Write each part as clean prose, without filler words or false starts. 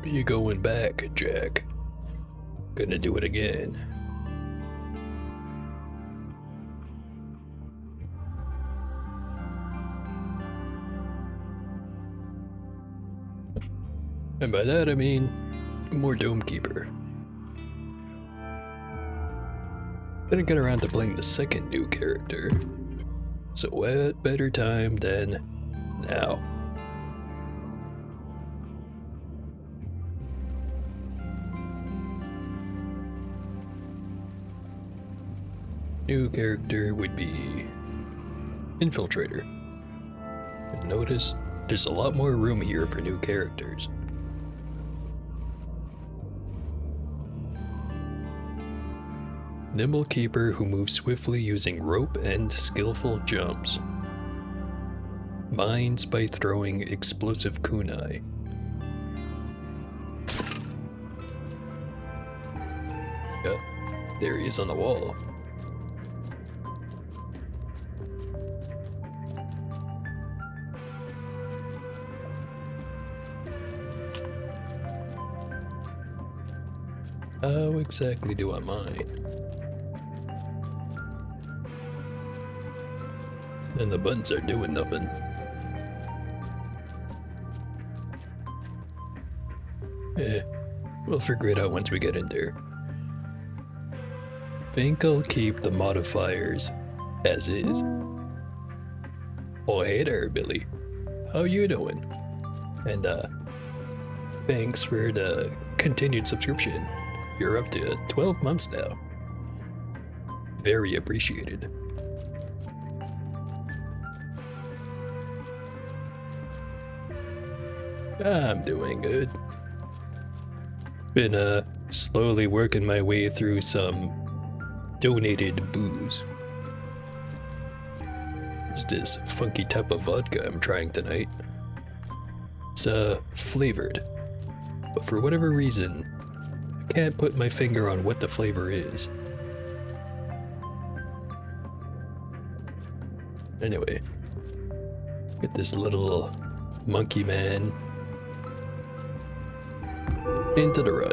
You going back, Jack? Gonna do it again. And by that I mean more Domekeeper. Didn't get around to playing the second new character, so what better time than now? New character would be Infiltrator. And notice there's a lot more room here for new characters. Nimble Keeper who moves swiftly using rope and skillful jumps. Mines by throwing explosive kunai. Yeah, there he is on the wall. How exactly do I mine? And the buttons are doing nothing. We'll figure it out once we get in there. Think I'll keep the modifiers as is. Oh hey there, Billy. How you doing? And thanks for the continued subscription. You're up to 12 months now. Very appreciated. I'm doing good. Been slowly working my way through some donated booze. There's this funky type of vodka I'm trying tonight. It's flavored, but for whatever reason, I can't put my finger on what the flavor is. Anyway, get this little monkey man into the run.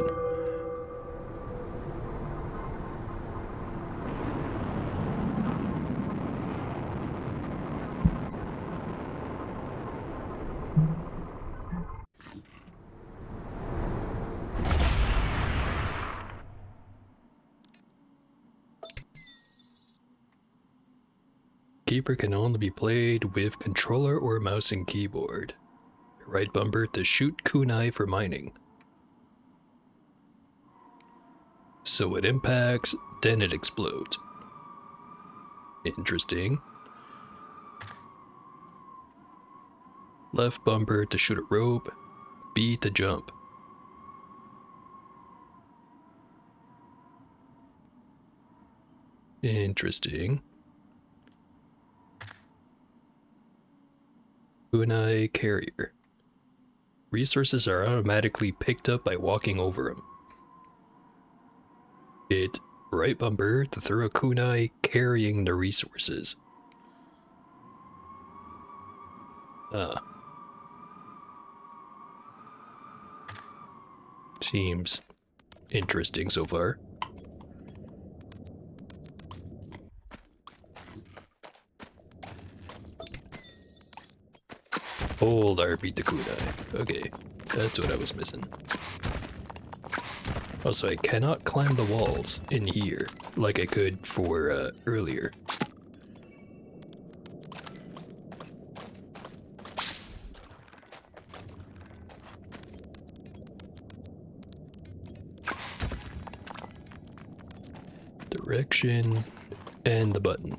Keeper can only be played with controller or mouse and keyboard. Right bumper to shoot kunai for mining. So it impacts, then it explodes. Interesting. Left bumper to shoot a rope, B to jump. Interesting. Kunai carrier. Resources are automatically picked up by walking over them. Hit right bumper to throw a kunai carrying the resources. Seems interesting so far. Hold RP to kunai. Okay, that's what I was missing. Also, I cannot climb the walls in here like I could for earlier. Direction and the button.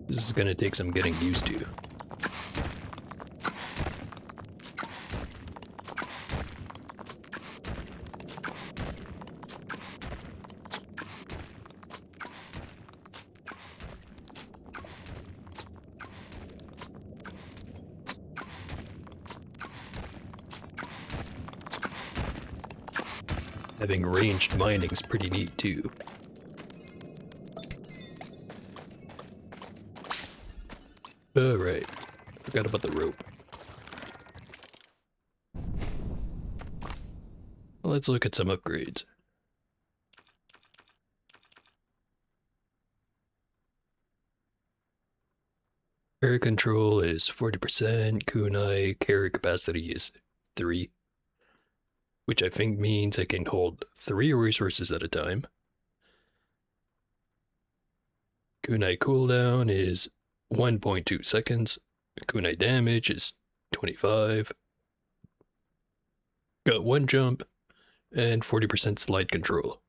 This is gonna take some getting used to. Having ranged mining's pretty neat too. Oh, right. Forgot about the rope. Let's look at some upgrades. Air control is 40%, kunai, carry capacity is 3, which I think means I can hold 3 resources at a time. Kunai cooldown is 1.2 seconds, kunai damage is 25, got 1 jump, and 40% slide control.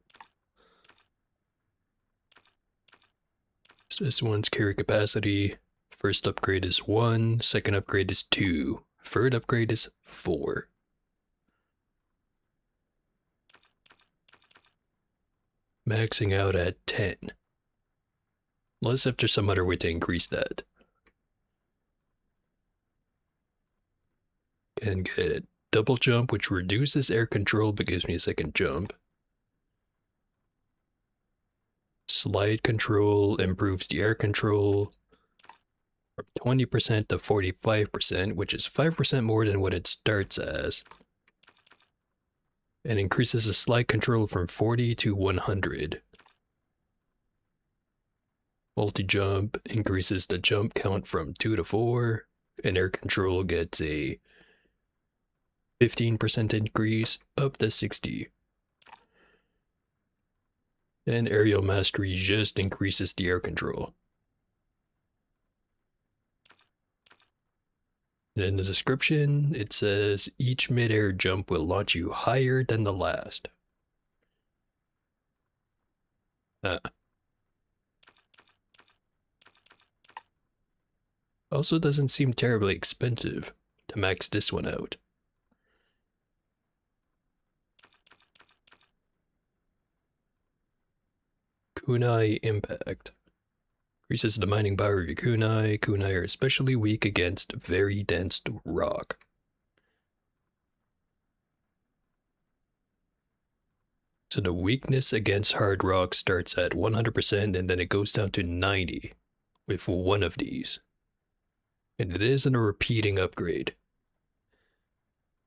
So this one's carry capacity. First upgrade is 1, second upgrade is 2, third upgrade is 4. Maxing out at 10. Unless if there's some other way to increase that. Can get double jump, which reduces air control but gives me a second jump. Slide control improves the air control from 20% to 45%, which is 5% more than what it starts as. And increases the slide control from 40 to 100. Multi-jump increases the jump count from 2 to 4, and air control gets a 15% increase up to 60. And aerial mastery just increases the air control. And in the description, it says each mid-air jump will launch you higher than the last. Also doesn't seem terribly expensive to max this one out. Kunai Impact. Increases the mining power of your kunai. Kunai are especially weak against very dense rock. So the weakness against hard rock starts at 100% and then it goes down to 90 with one of these. And it isn't a repeating upgrade.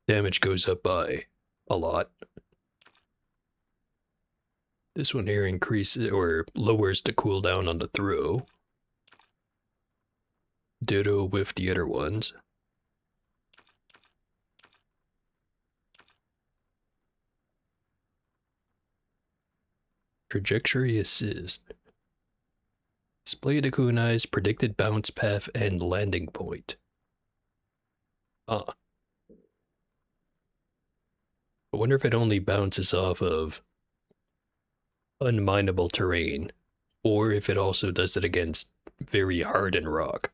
Damage goes up by a lot. This one here increases or lowers the cooldown on the throw. Ditto with the other ones. Trajectory assist. Display the kunai's predicted bounce path and landing point. I wonder if it only bounces off of unminable terrain, or if it also does it against very hardened rock.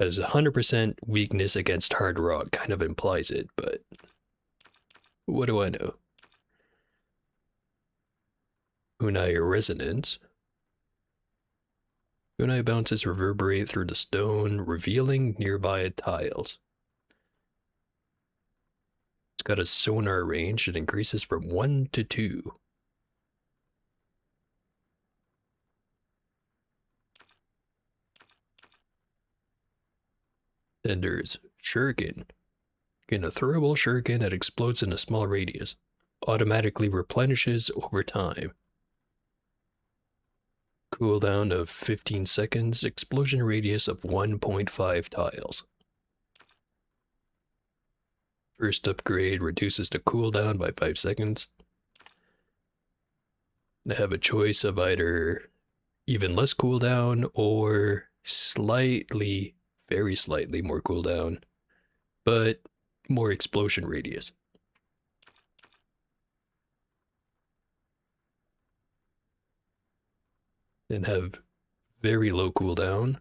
As 100% weakness against hard rock kind of implies it, but what do I know? Kunai Resonance. Kunai bounces reverberate through the stone, revealing nearby tiles. It's got a sonar range that increases from 1 to 2. Then there's Shuriken. Get a throwable shuriken that explodes in a small radius. Automatically replenishes over time. Cooldown of 15 seconds, explosion radius of 1.5 tiles. First upgrade reduces the cooldown by 5 seconds. I have a choice of either even less cooldown or slightly, very slightly more cooldown, but more explosion radius. Then have very low cooldown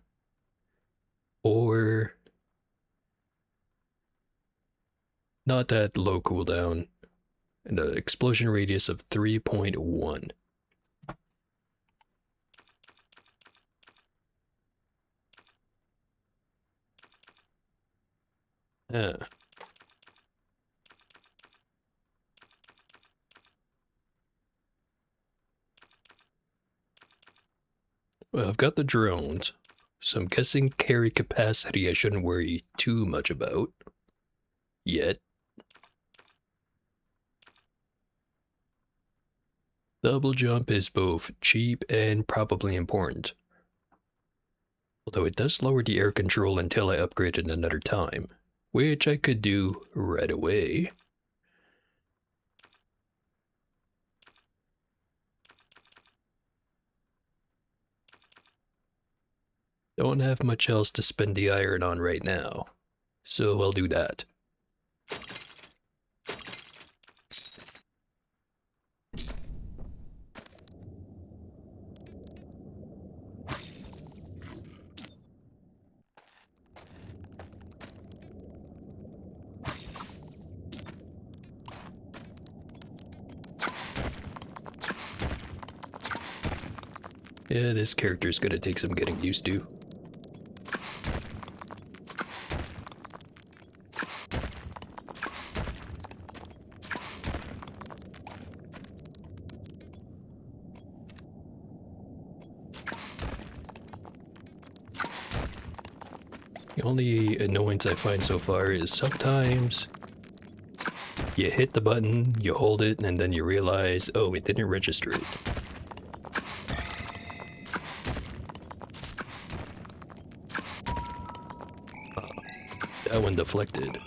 or not that low cooldown and an explosion radius of 3.1. Well, I've got the drones. So I'm guessing carry capacity I shouldn't worry too much about. Yet. Double jump is both cheap and probably important. Although it does lower the air control until I upgrade it another time, which I could do right away. Don't have much else to spend the iron on right now, so I'll do that. Yeah, this character's gonna take some getting used to. The only annoyance I find so far is sometimes you hit the button, you hold it, and then you realize, oh, it didn't register it. That one deflected.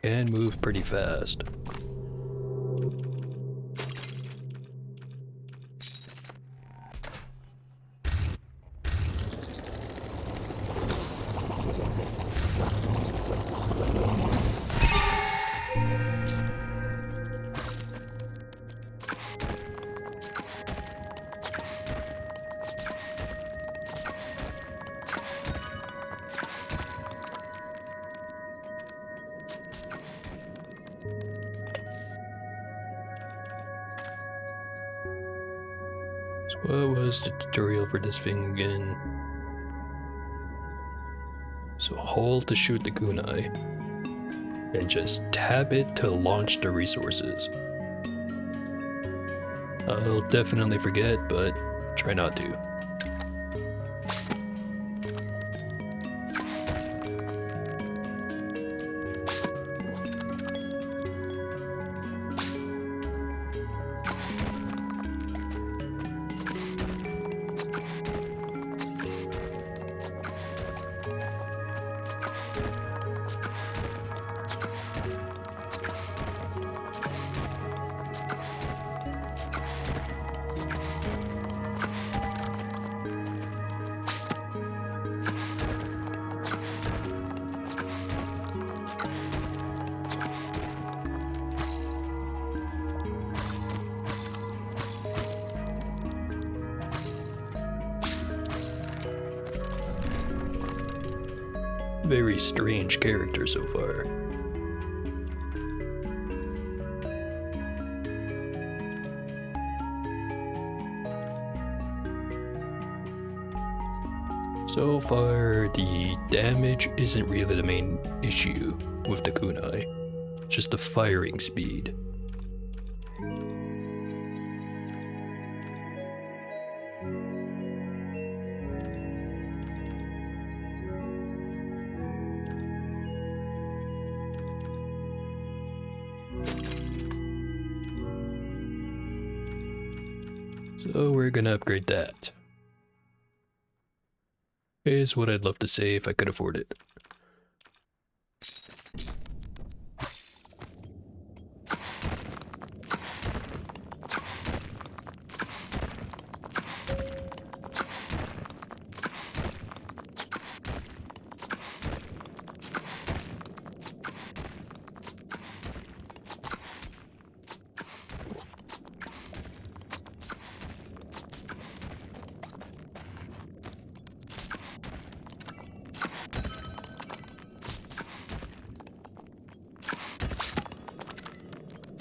And move pretty fast. What was the tutorial for this thing again? So hold to shoot the kunai, and just tap it to launch the resources. I'll definitely forget, but try not to. Very strange character so far. So far, the damage isn't really the main issue with the kunai, just the firing speed. So we're gonna upgrade that. Is what I'd love to say if I could afford it.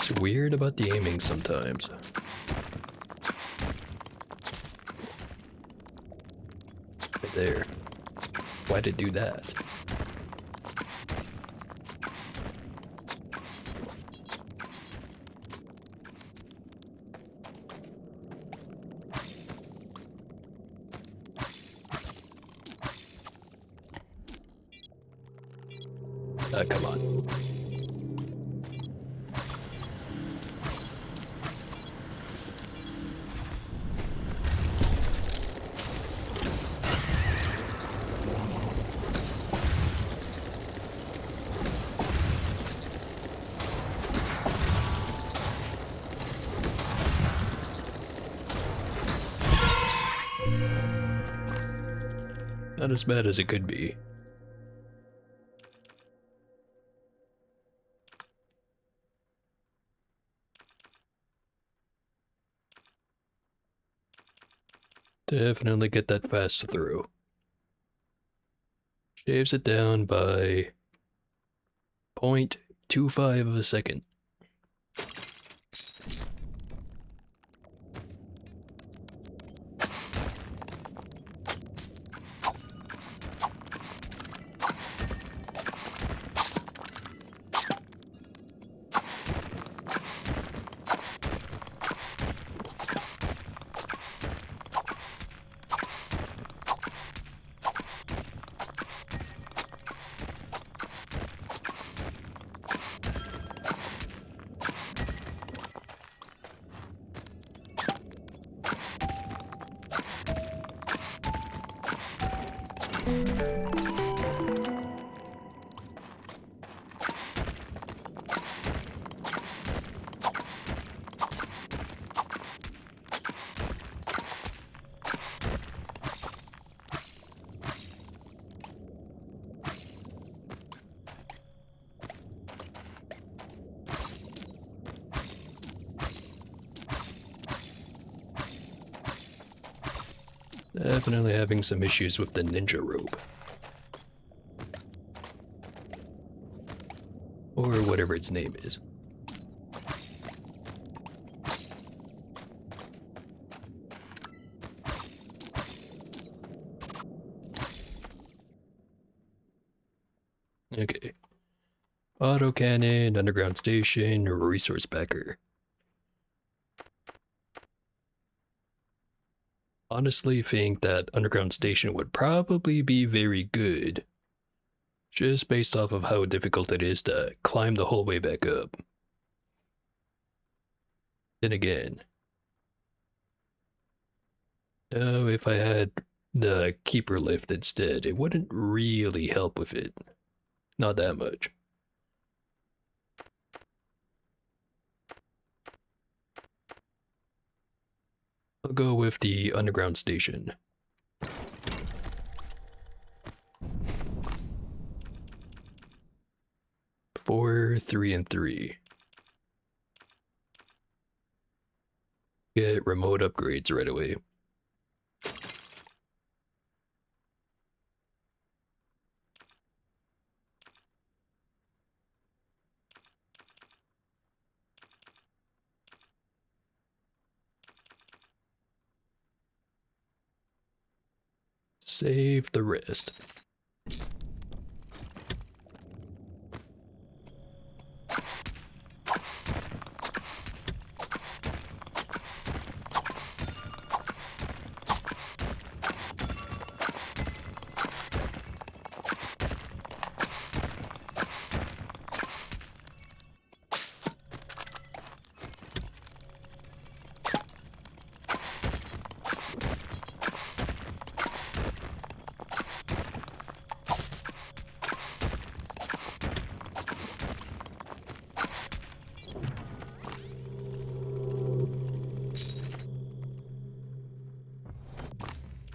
It's weird about the aiming sometimes. Right there. Why'd it do that? Come on. Not as bad as it could be. Definitely get that fast through. Shaves it down by 0.25 of a second. Definitely having some issues with the ninja rope. Or whatever its name is. Okay. Autocannon, underground station, resource packer. Honestly think that underground station would probably be very good. Just based off of how difficult it is to climb the whole way back up. Then again, oh, if I had the keeper lift instead, it wouldn't really help with it. Not that much. I'll go with the underground station. 4, 3, and 3. Get remote upgrades right away. Save the rest.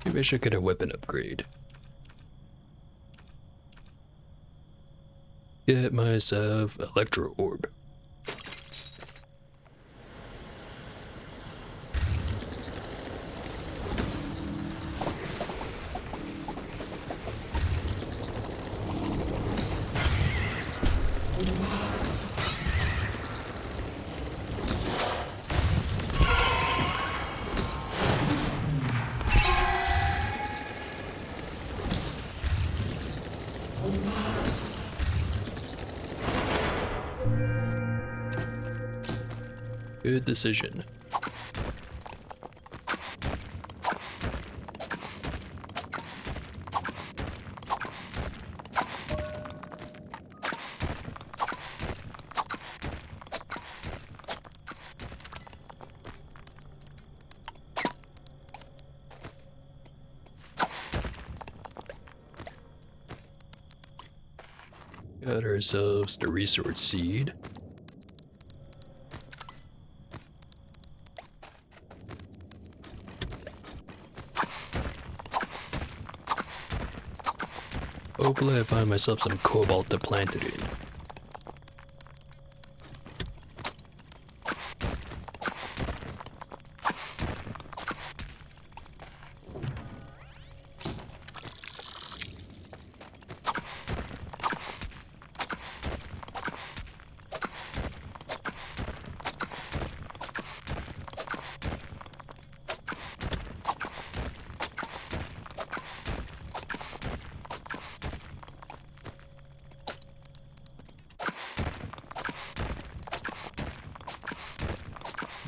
Maybe I should get a weapon upgrade. Get myself Electro Orb. Good decision. Got ourselves the resource seed. Hopefully I find myself some cobalt to plant it in.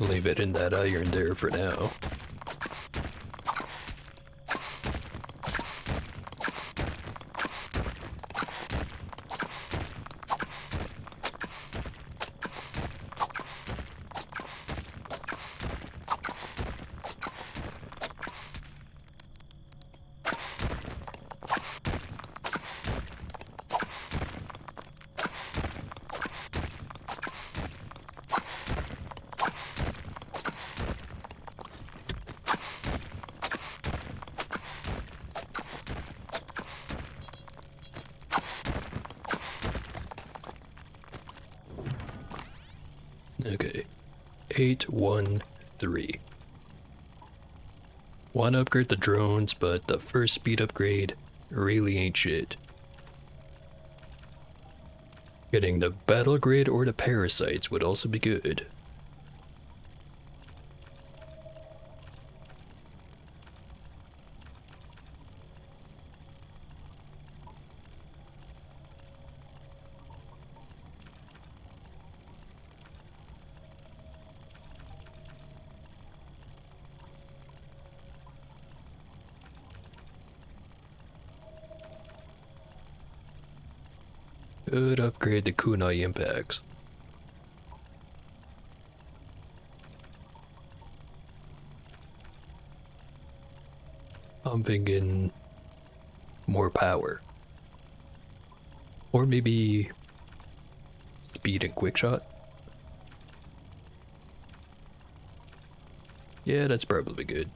Leave it in that iron there for now. Okay, 813. Want to upgrade the drones, but the first speed upgrade really ain't shit. Getting the battle grid or the parasites would also be good. Could upgrade the kunai impacts. I'm thinking more power. Or maybe speed and quick shot. Yeah, that's probably good.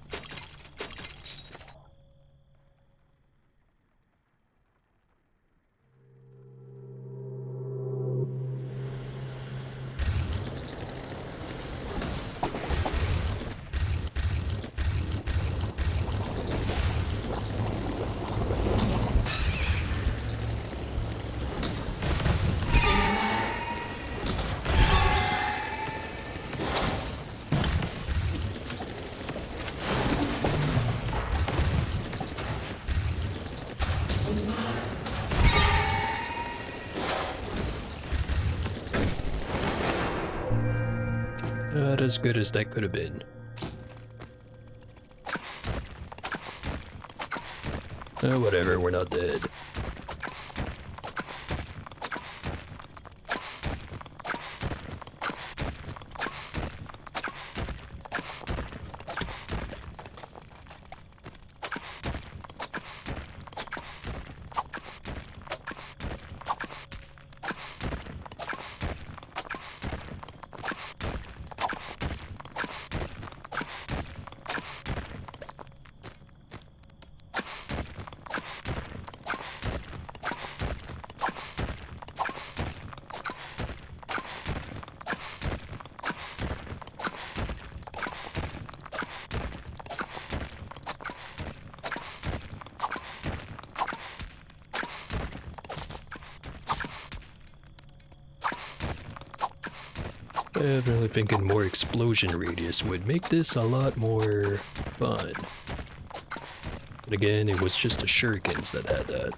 Not as good as that could have been. Oh, whatever, we're not dead. I'm really thinking more explosion radius would make this a lot more fun. But again, it was just the shurikens that had that.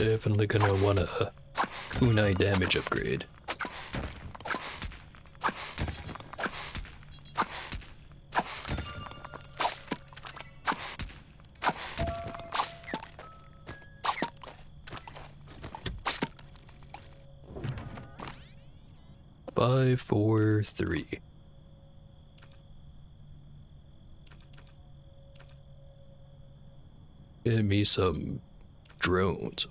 Definitely gonna want a kunai damage upgrade. Five, 4, 3. Give me some drones.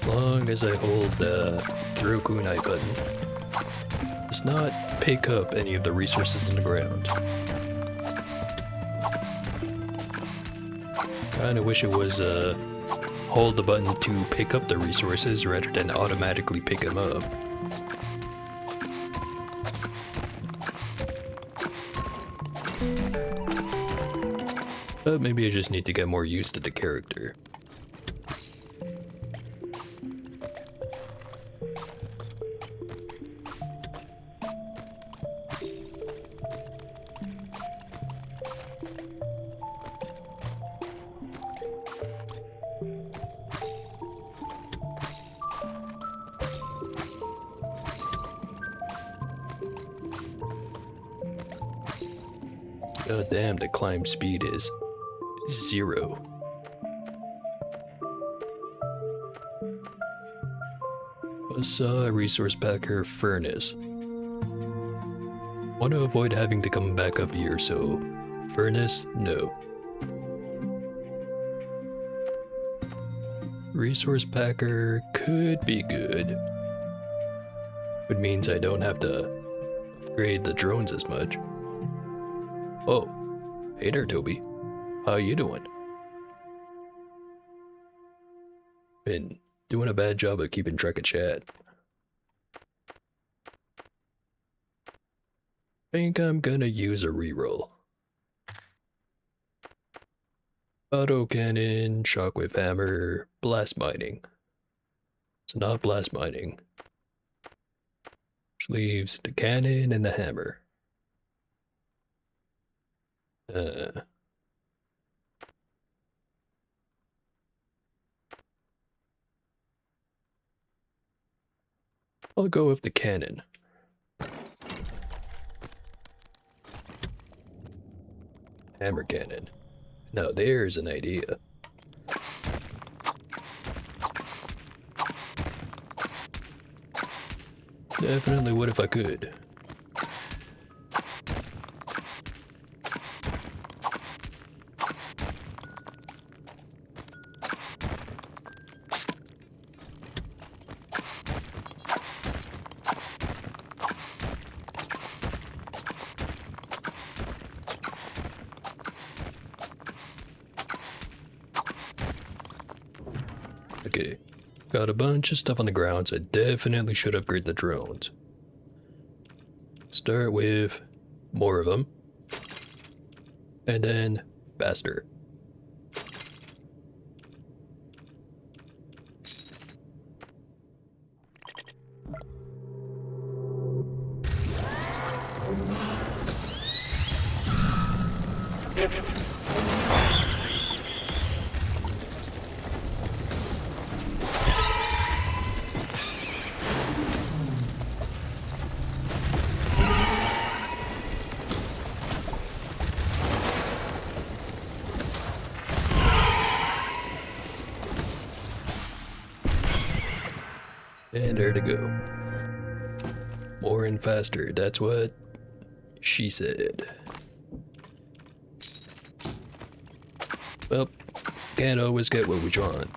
Long as I hold the throw kunai button, does not pick up any of the resources in the ground. Kinda wish it was hold the button to pick up the resources rather than automatically pick them up. But maybe I just need to get more used to the character. God damn, the climb speed is 0. Resource packer furnace. Want to avoid having to come back up here, so furnace, no. Resource packer could be good. It means I don't have to upgrade the drones as much. Oh, hey there, Toby. How you doing? Been doing a bad job of keeping track of chat. Think I'm gonna use a reroll. Auto cannon, shockwave hammer, blast mining. It's not blast mining. Which leaves the cannon and the hammer. I'll go with the cannon. Hammer cannon. Now there's an idea. Definitely would if I could. Okay, got a bunch of stuff on the ground, so I definitely should upgrade the drones. Start with more of them, and then faster. And there to go. More and faster, that's what she said. Well, can't always get what we want.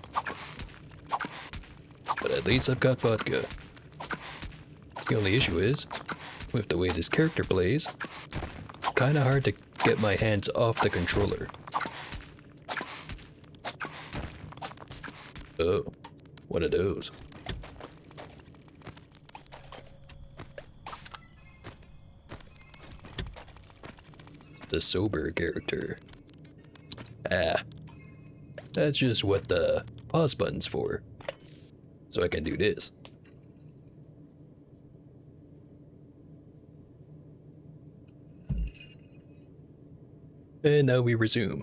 But at least I've got vodka. The only issue is, with the way this character plays, kinda hard to get my hands off the controller. Oh, one of those. It's the sober character. Ah, that's just what the pause button's for. So I can do this. And now we resume.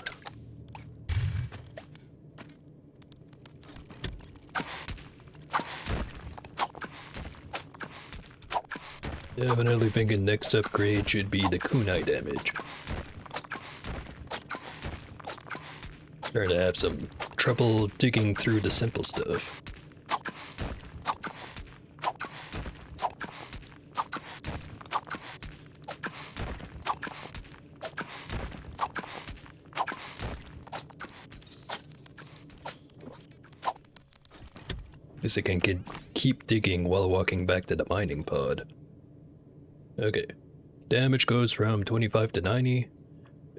Definitely thinking next upgrade should be the kunai damage. Starting to have some trouble digging through the simple stuff. Guess I can keep digging while walking back to the mining pod. Okay, damage goes from 25 to 90,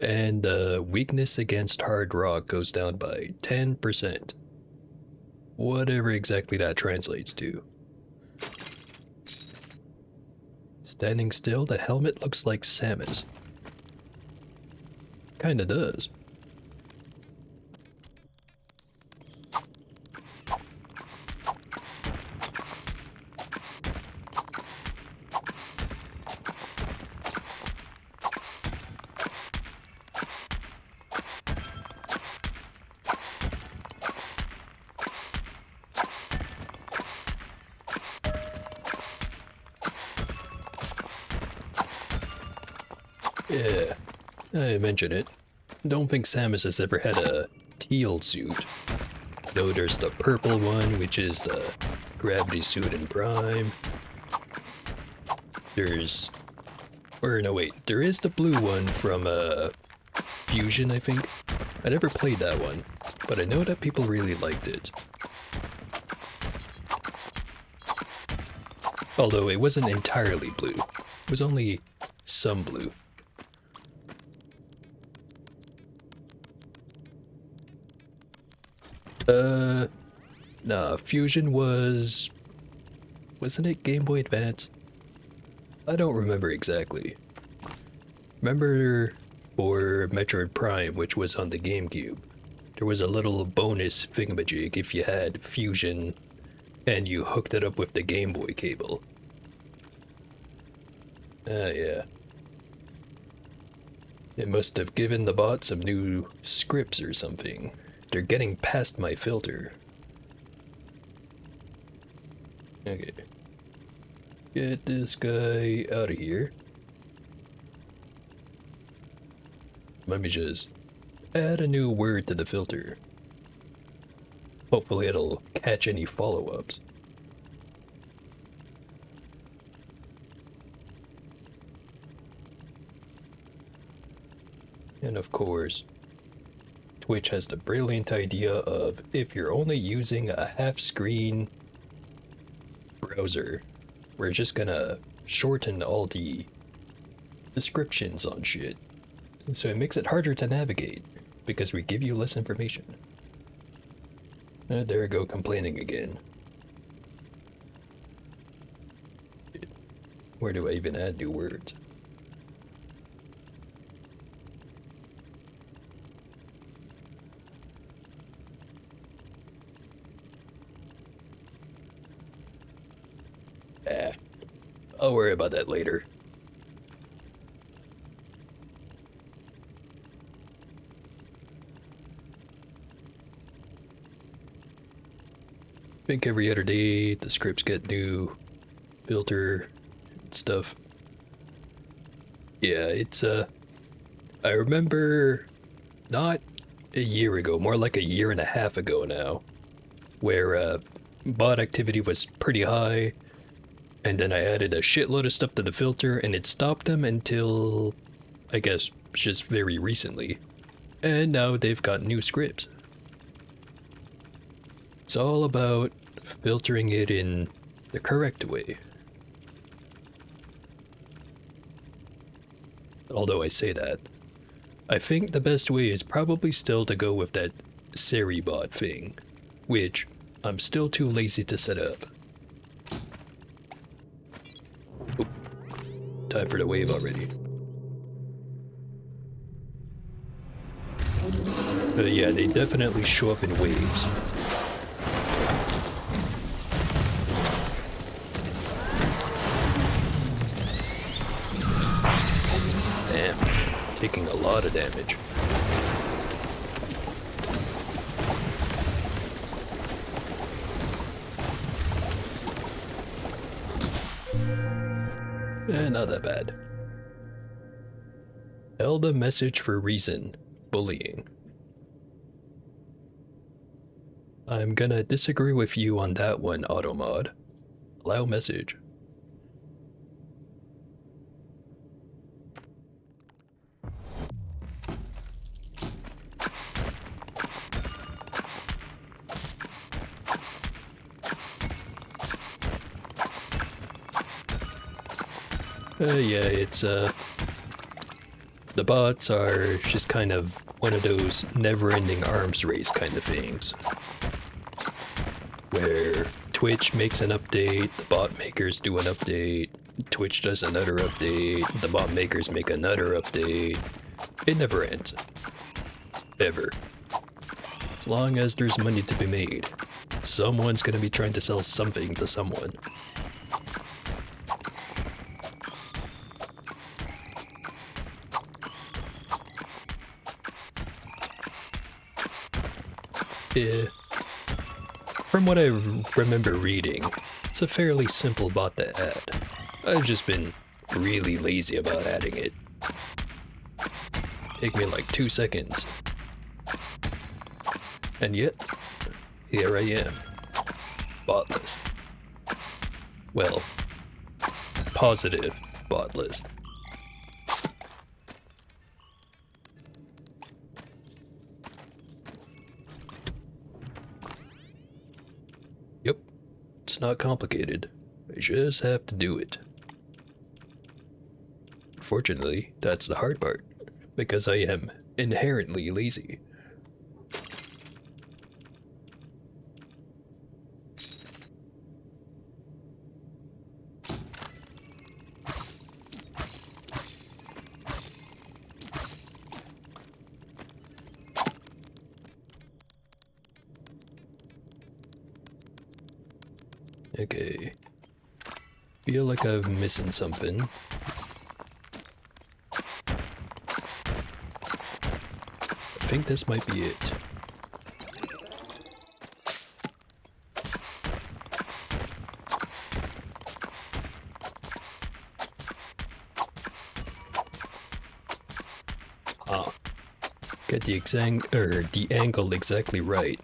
and weakness against hard rock goes down by 10%. Whatever exactly that translates to. Standing still, the helmet looks like Samus. Kinda does. Yeah, I mention it. Don't think Samus has ever had a teal suit. Though there's the purple one, which is the gravity suit in Prime. There's... or no wait, there is the blue one from Fusion, I think. I never played that one, but I know that people really liked it. Although it wasn't entirely blue. It was only some blue. Nah, Fusion was... wasn't it Game Boy Advance? I don't remember exactly. Remember for Metroid Prime, which was on the GameCube, there was a little bonus thingamajig if you had Fusion and you hooked it up with the Game Boy cable. Yeah. It must have given the bot some new scripts or something. They're getting past my filter. Okay. Get this guy out of here. Let me just add a new word to the filter. Hopefully it'll catch any follow-ups. And of course, Twitch has the brilliant idea of if you're only using a half-screen browser, we're just gonna shorten all the descriptions on shit. So it makes it harder to navigate, because we give you less information. There I go, complaining again. Where do I even add new words? I'll worry about that later. I think every other day the scripts get new filter and stuff. Yeah, it's I remember not a year ago, more like a year and a half ago now, where bot activity was pretty high, and then I added a shitload of stuff to the filter, and it stopped them until, I guess, just very recently. And now they've got new scripts. It's all about filtering it in the correct way. Although I say that, I think the best way is probably still to go with that Seribot thing, which I'm still too lazy to set up. Oop. Time for the wave already. Yeah, they definitely show up in waves. Damn, taking a lot of damage. Not that bad. Held a message for reason. Bullying. I'm gonna disagree with you on that one, Automod. Allow message. Yeah, it's, the bots are just kind of one of those never-ending arms race kind of things. Where Twitch makes an update, the bot makers do an update, Twitch does another update, the bot makers make another update. It never ends. Ever. As long as there's money to be made, someone's gonna be trying to sell something to someone. Yeah. From what I remember reading, it's a fairly simple bot to add. I've just been really lazy about adding it. Take me like 2 seconds. And yet, here I am. Botless. Well, positive botless. Yep, it's not complicated. I just have to do it. Fortunately, that's the hard part, because I am inherently lazy. Okay. Feel like I'm missing something. I think this might be it. Ah. Get the angle exactly right.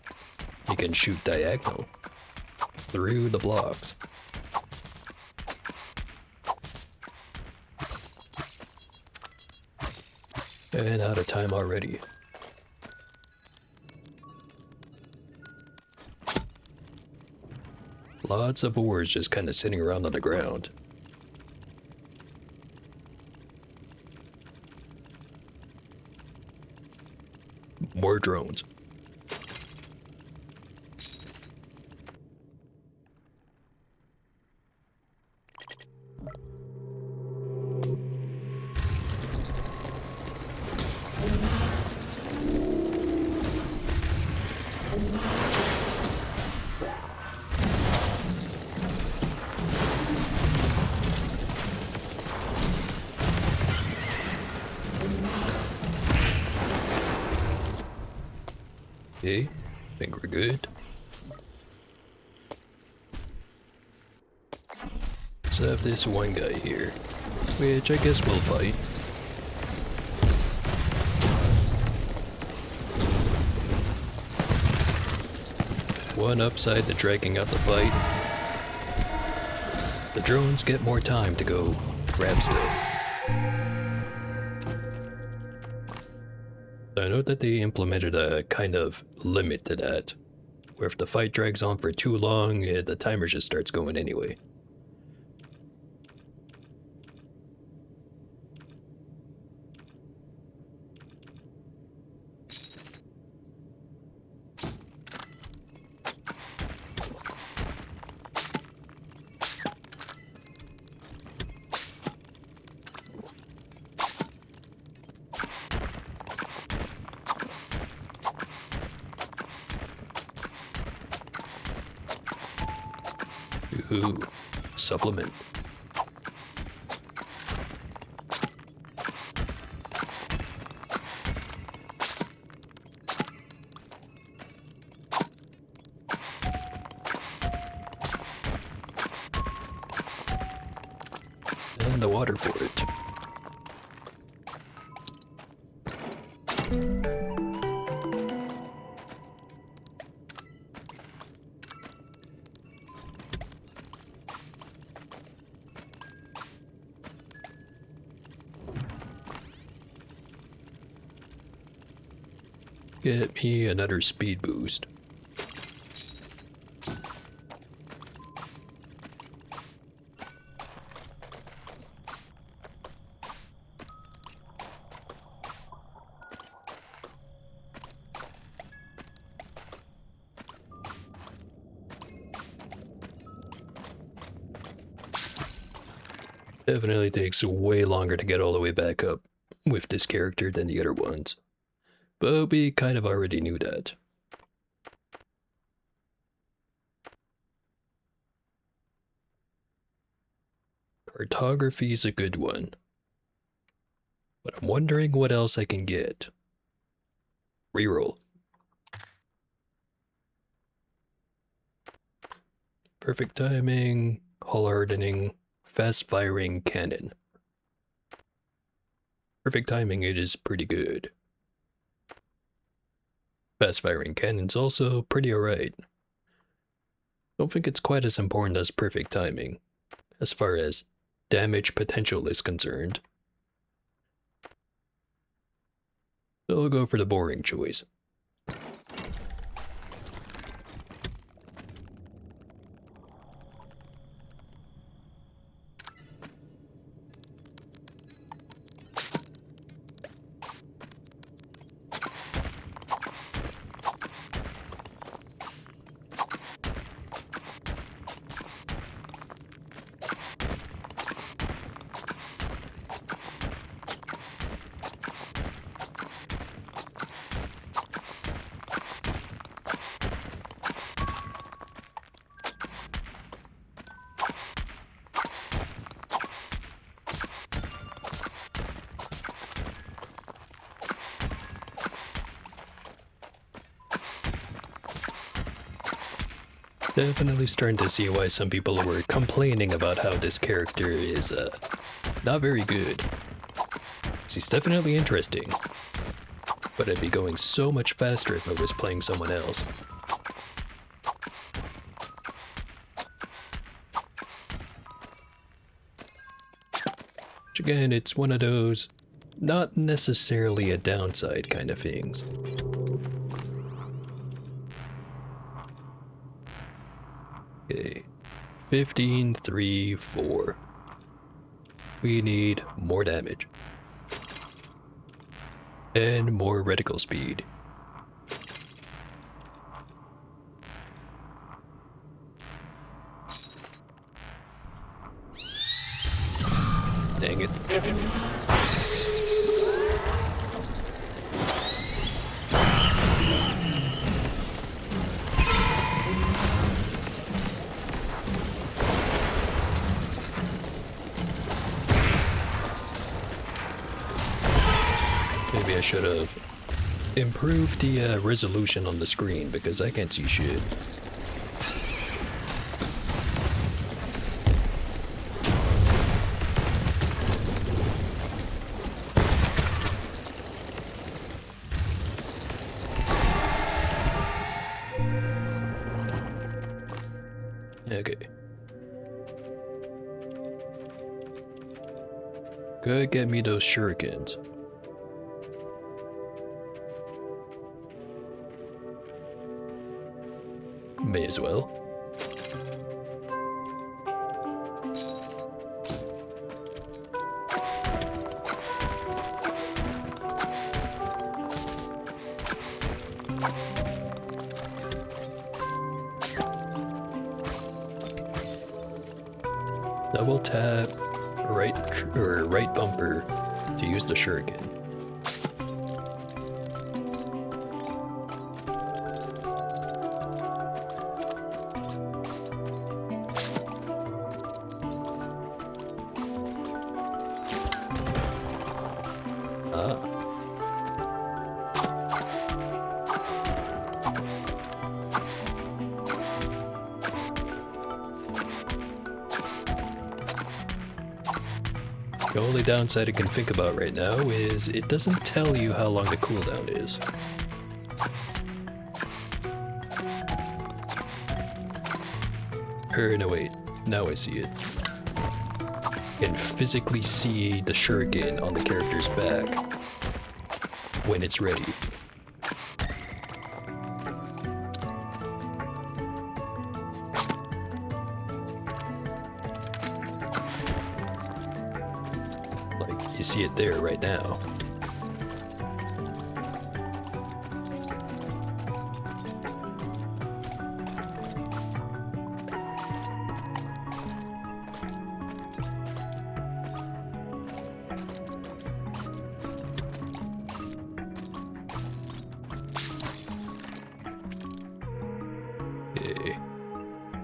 You can shoot diagonal through the blocks. And out of time already. Lots of ores just kind of sitting around on the ground. More drones. Okay, think we're good. Let's have this one guy here, which I guess we'll fight. one upside to dragging out the fight. The drones get more time to go grab stuff. I know that they implemented a kind of limit to that, where if the fight drags on for too long, the timer just starts going anyway. Ooh, supplement. And the water for it. Get me another speed boost. Definitely takes way longer to get all the way back up with this character than the other ones. But we kind of already knew that. Cartography's a good one. But I'm wondering what else I can get. Reroll. Perfect timing, hull hardening, fast firing cannon. Perfect timing, it is pretty good. Fast firing cannon's also pretty alright. Don't think it's quite as important as perfect timing, as far as damage potential is concerned. So I'll go for the boring choice. Definitely starting to see why some people were complaining about how this character is not very good. He's definitely interesting, but I'd be going so much faster if I was playing someone else. Which again, it's one of those not necessarily a downside kind of things. Okay, 15, 3, 4. We need more damage. And more reticle speed. Dang it. Maybe I should have improved the resolution on the screen because I can't see shit. Okay. Go get me those shurikens. May as well. Double tap right bumper to use the shuriken. Ah. The only downside I can think about right now is it doesn't tell you how long the cooldown is. No wait, now I see it. You can physically see the shuriken on the character's back when it's ready. Like, you see it there right now.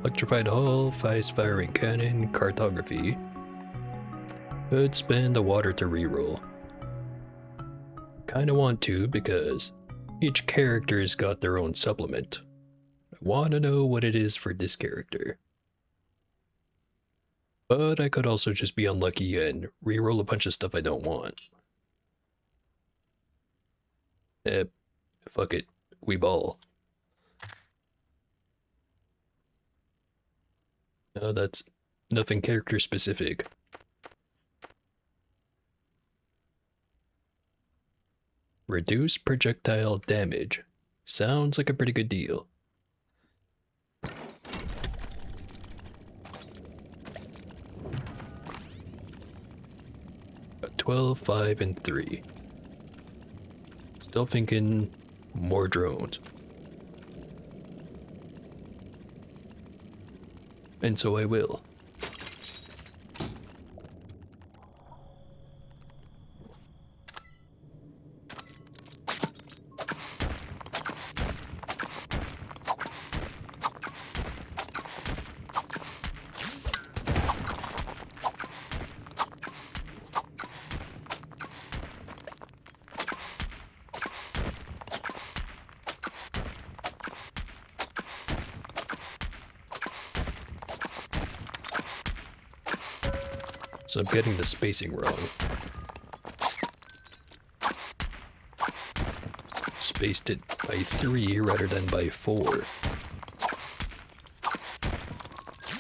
Electrified hull, fast firing cannon, cartography. Could spend the water to reroll. Kinda want to because each character's got their own supplement. I wanna know what it is for this character. But I could also just be unlucky and reroll a bunch of stuff I don't want. Fuck it. We ball. No, that's nothing character specific. Reduce projectile damage. Sounds like a pretty good deal. 12, 5, and 3. Still thinking more drones. And so I will. So I'm getting the spacing wrong. Spaced it by 3 rather than by 4.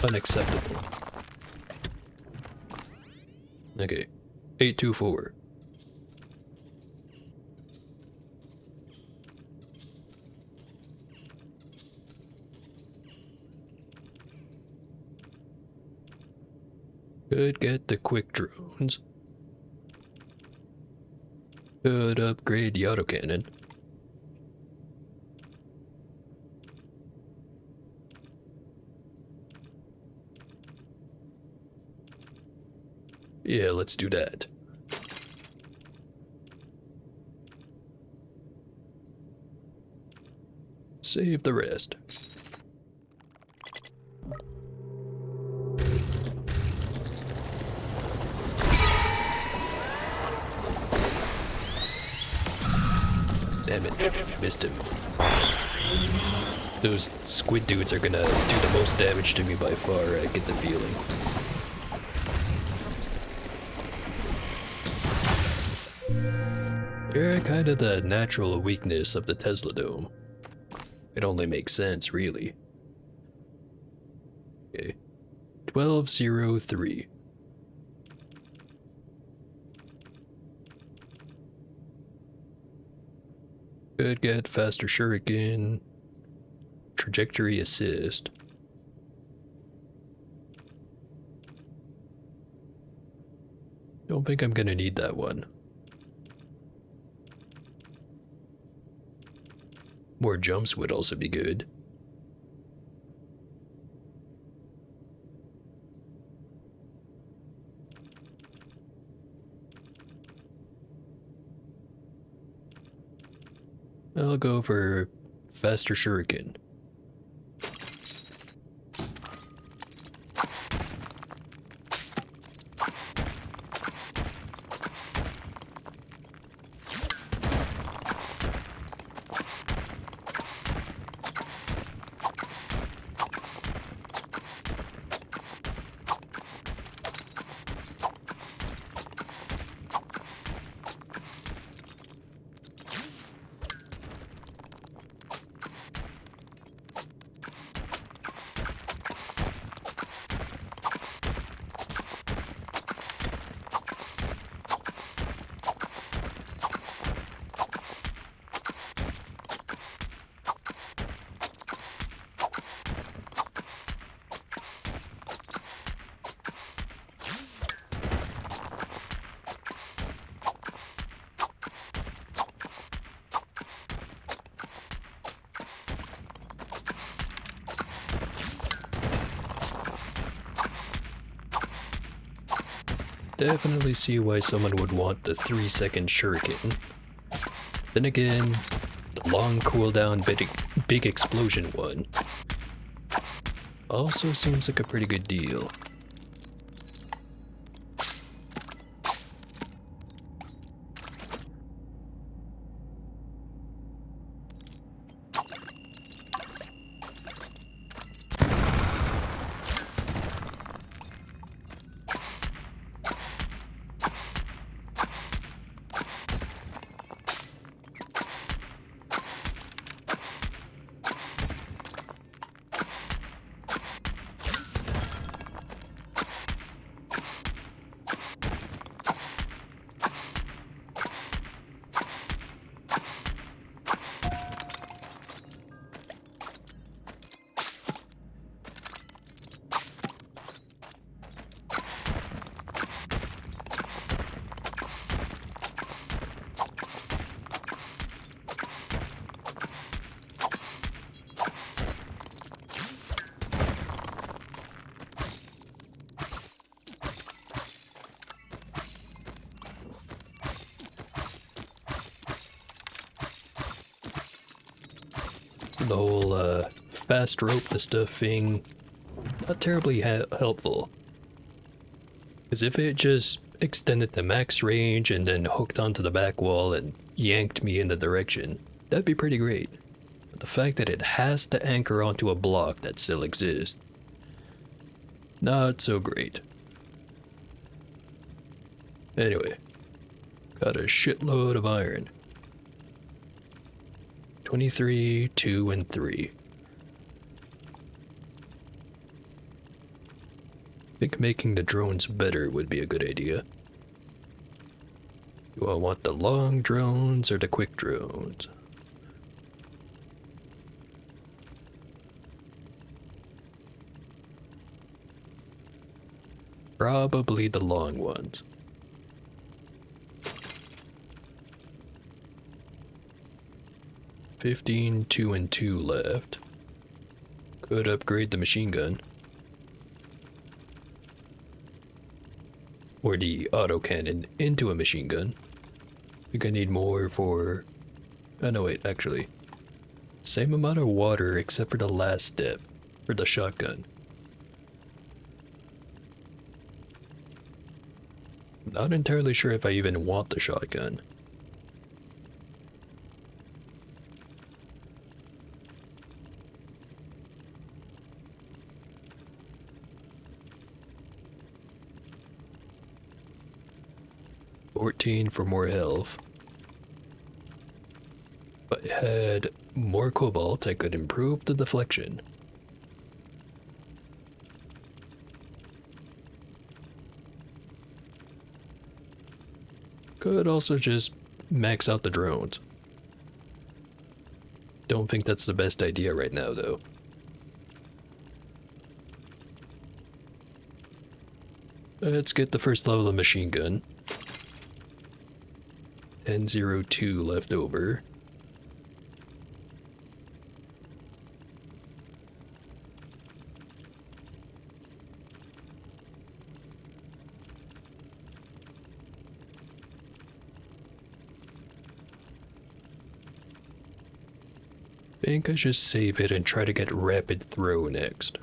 Unacceptable. Okay, 824. Could get the quick drones. Could upgrade the autocannon. Yeah, let's do that. Save the rest. Damn it, missed him. Those squid dudes are gonna do the most damage to me by far, I get the feeling. They're kind of the natural weakness of the Tesla Dome. It only makes sense, really. Okay. 1203. Could get faster shuriken. Trajectory assist. Don't think I'm gonna need that one. More jumps would also be good. I'll go for faster shuriken. Definitely see why someone would want the 3-second shuriken. Then again, the long cooldown big explosion one also seems like a pretty good deal. So the whole fast rope the stuff thing, not terribly helpful. Because if it just extended the max range and then hooked onto the back wall and yanked me in the direction, that'd be pretty great. But the fact that it has to anchor onto a block that still exists, not so great. Anyway, got a shitload of iron. 23, 2, and 3. I think making the drones better would be a good idea. Do I want the long drones or the quick drones? Probably the long ones. $15, 2, and 2 left. Could upgrade the machine gun. Or the autocannon into a machine gun. I think I need more for... Oh no, wait, actually. Same amount of water except for the last step, for the shotgun. Not entirely sure if I even want the shotgun. For more health. If I had more cobalt, I could improve the deflection. Could also just max out the drones. Don't think that's the best idea right now, though. Let's get the first level of machine gun. 1002 left over. I think I should save it and try to get rapid throw next.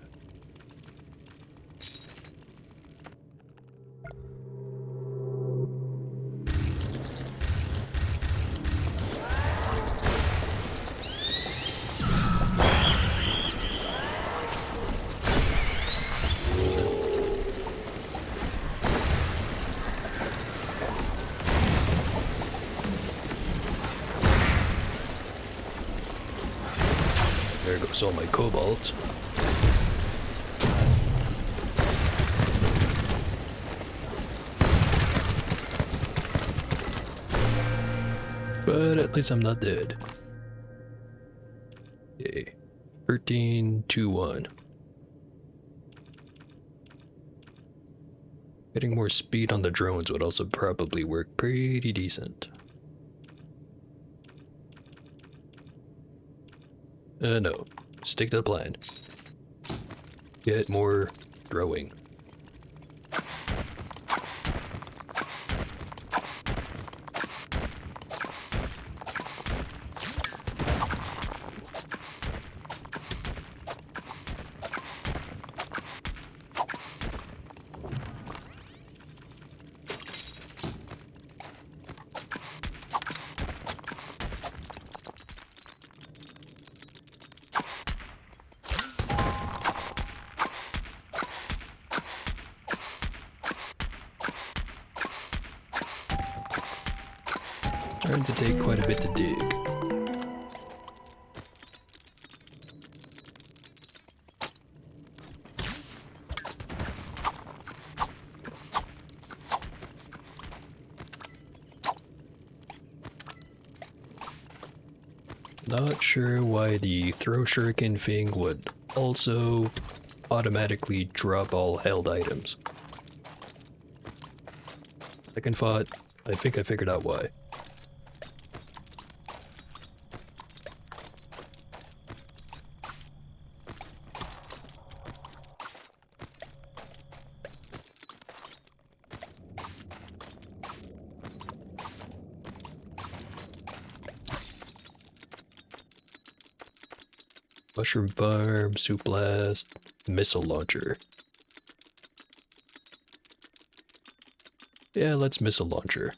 There goes all my cobalt. But at least I'm not dead. Okay. 1321. Getting more speed on the drones would also probably work pretty decent. No. Stick to the plan. Get more throwing. Starting to take quite a bit to dig. Not sure why the throw shuriken thing would also automatically drop all held items. Second thought, I think I figured out why. Mushroom farm, soup blast, missile launcher. Yeah, let's missile launcher.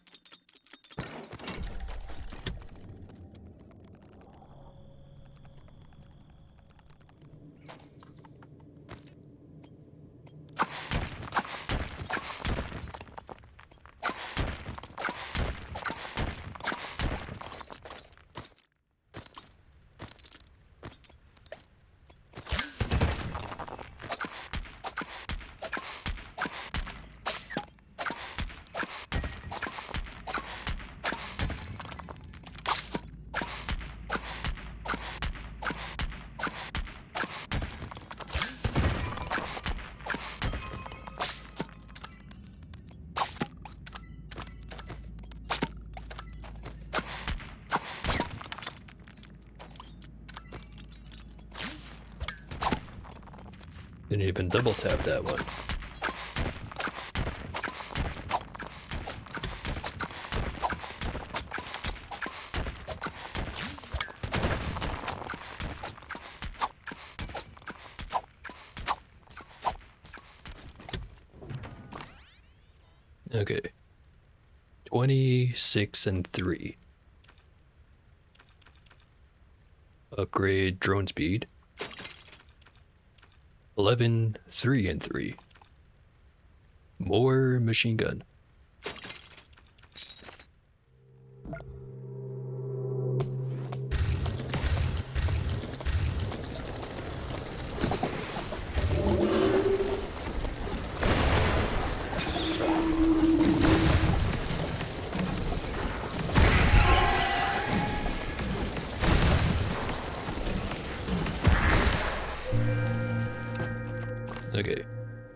Didn't even double tap that one. Okay. 26 and 3. Upgrade drone speed. 11, 3 and 3. More machine gun.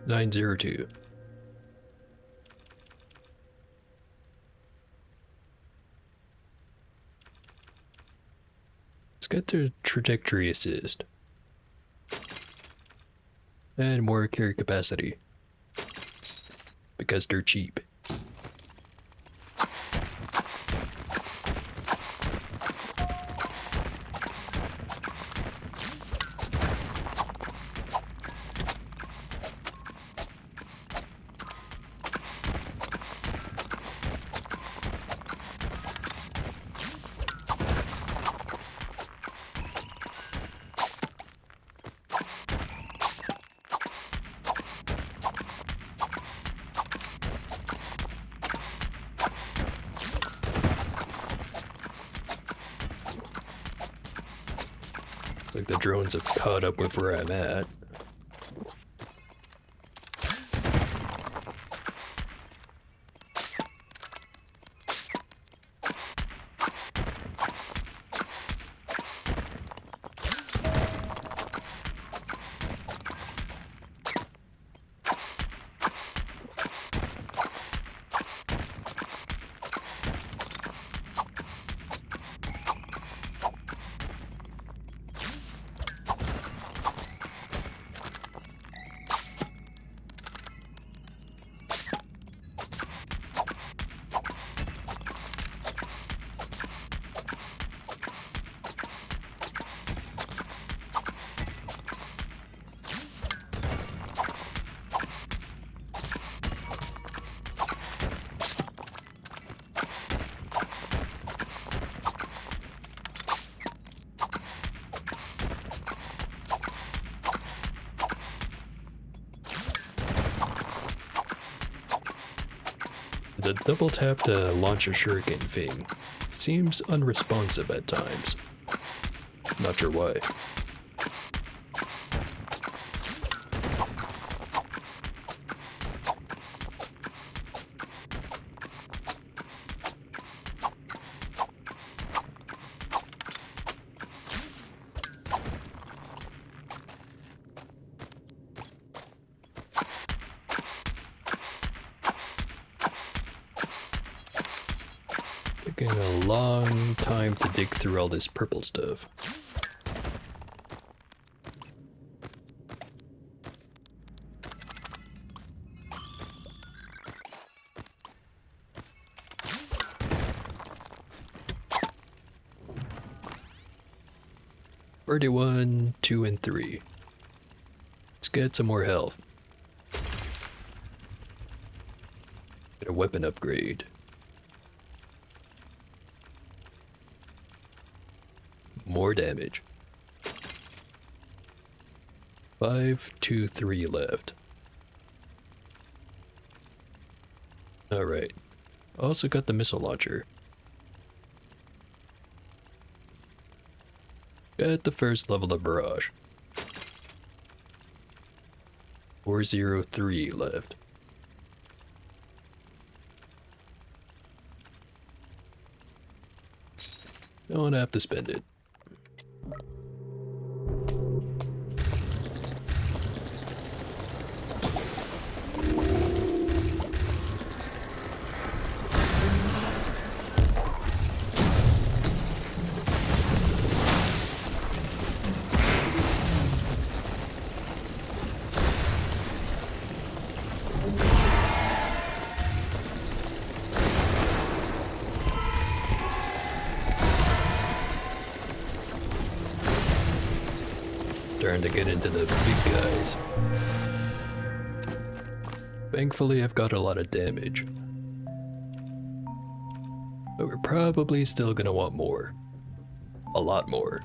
902. Let's get the trajectory assist. And more carry capacity. Because they're cheap. Like the drones have caught up with where I'm at. The double tap to launch a shuriken thing seems unresponsive at times. Not sure why. Taking a long time to dig through all this purple stuff. Birdie 1, 2, and 3. Let's get some more health. Get a weapon upgrade. More damage. 5, 2, 3 left. Alright. Also got the missile launcher. Got the first level of barrage. 403 left. Don't have to spend it. Starting to get into the big guys. Thankfully, I've got a lot of damage. But we're probably still gonna want more. A lot more.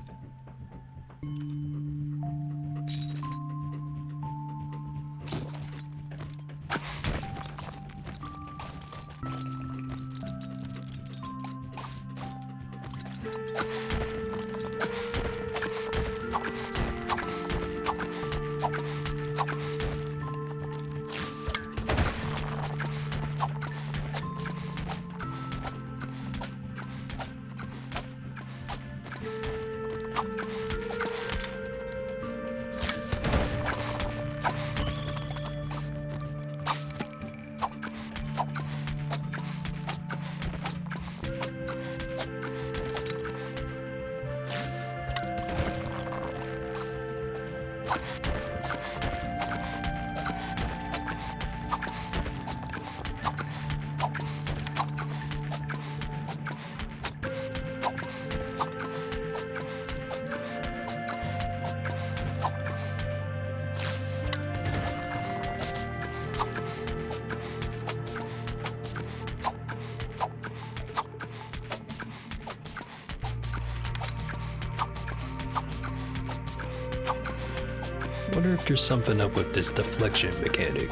Wonder if there's something up with this deflection mechanic.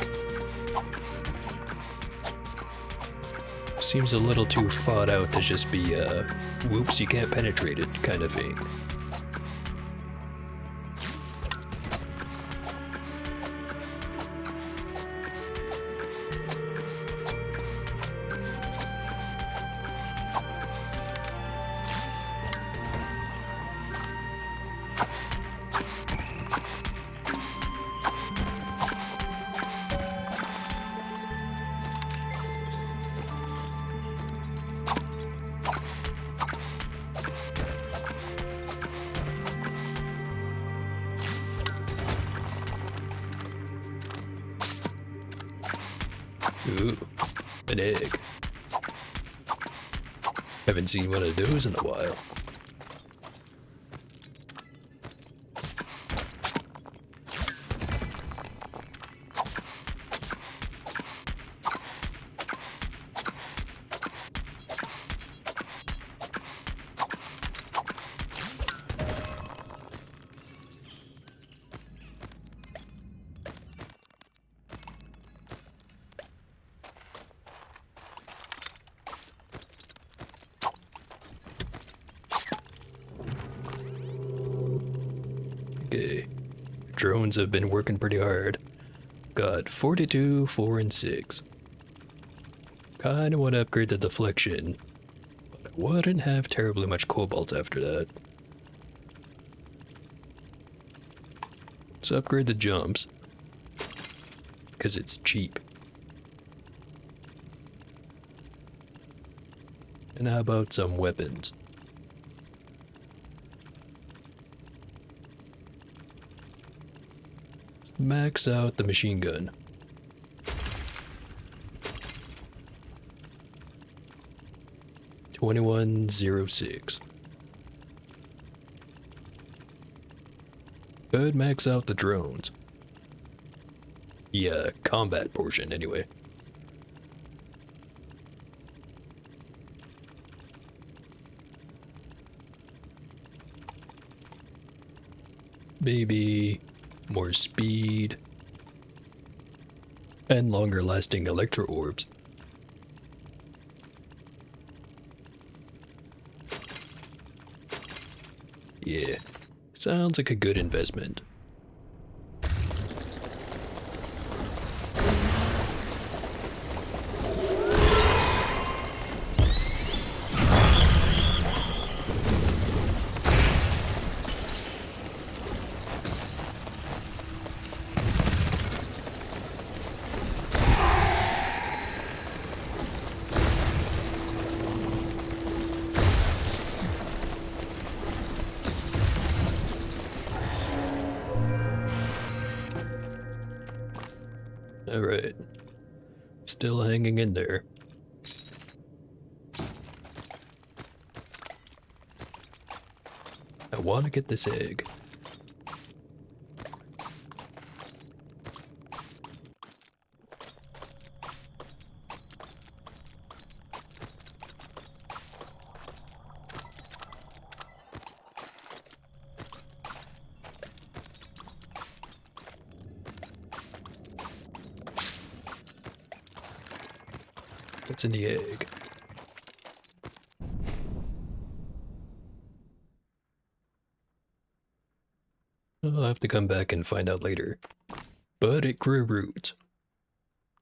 Seems a little too thought out to just be a whoops, you can't penetrate it kind of thing. Ooh, an egg. Haven't seen one of those in a while. Okay. Drones have been working pretty hard. Got 42, 4, and 6. Kinda want to upgrade the deflection, but I wouldn't have terribly much cobalt after that. Let's upgrade the jumps, because it's cheap. And how about some weapons? Max out the machine gun. $21.06. Could max out the drones. Yeah, combat portion anyway. Maybe more speed and longer lasting electro orbs. Yeah, sounds like a good investment. Alright. Still hanging in there. I want to get this egg. What's in the egg? I'll have to come back and find out later. But it grew roots.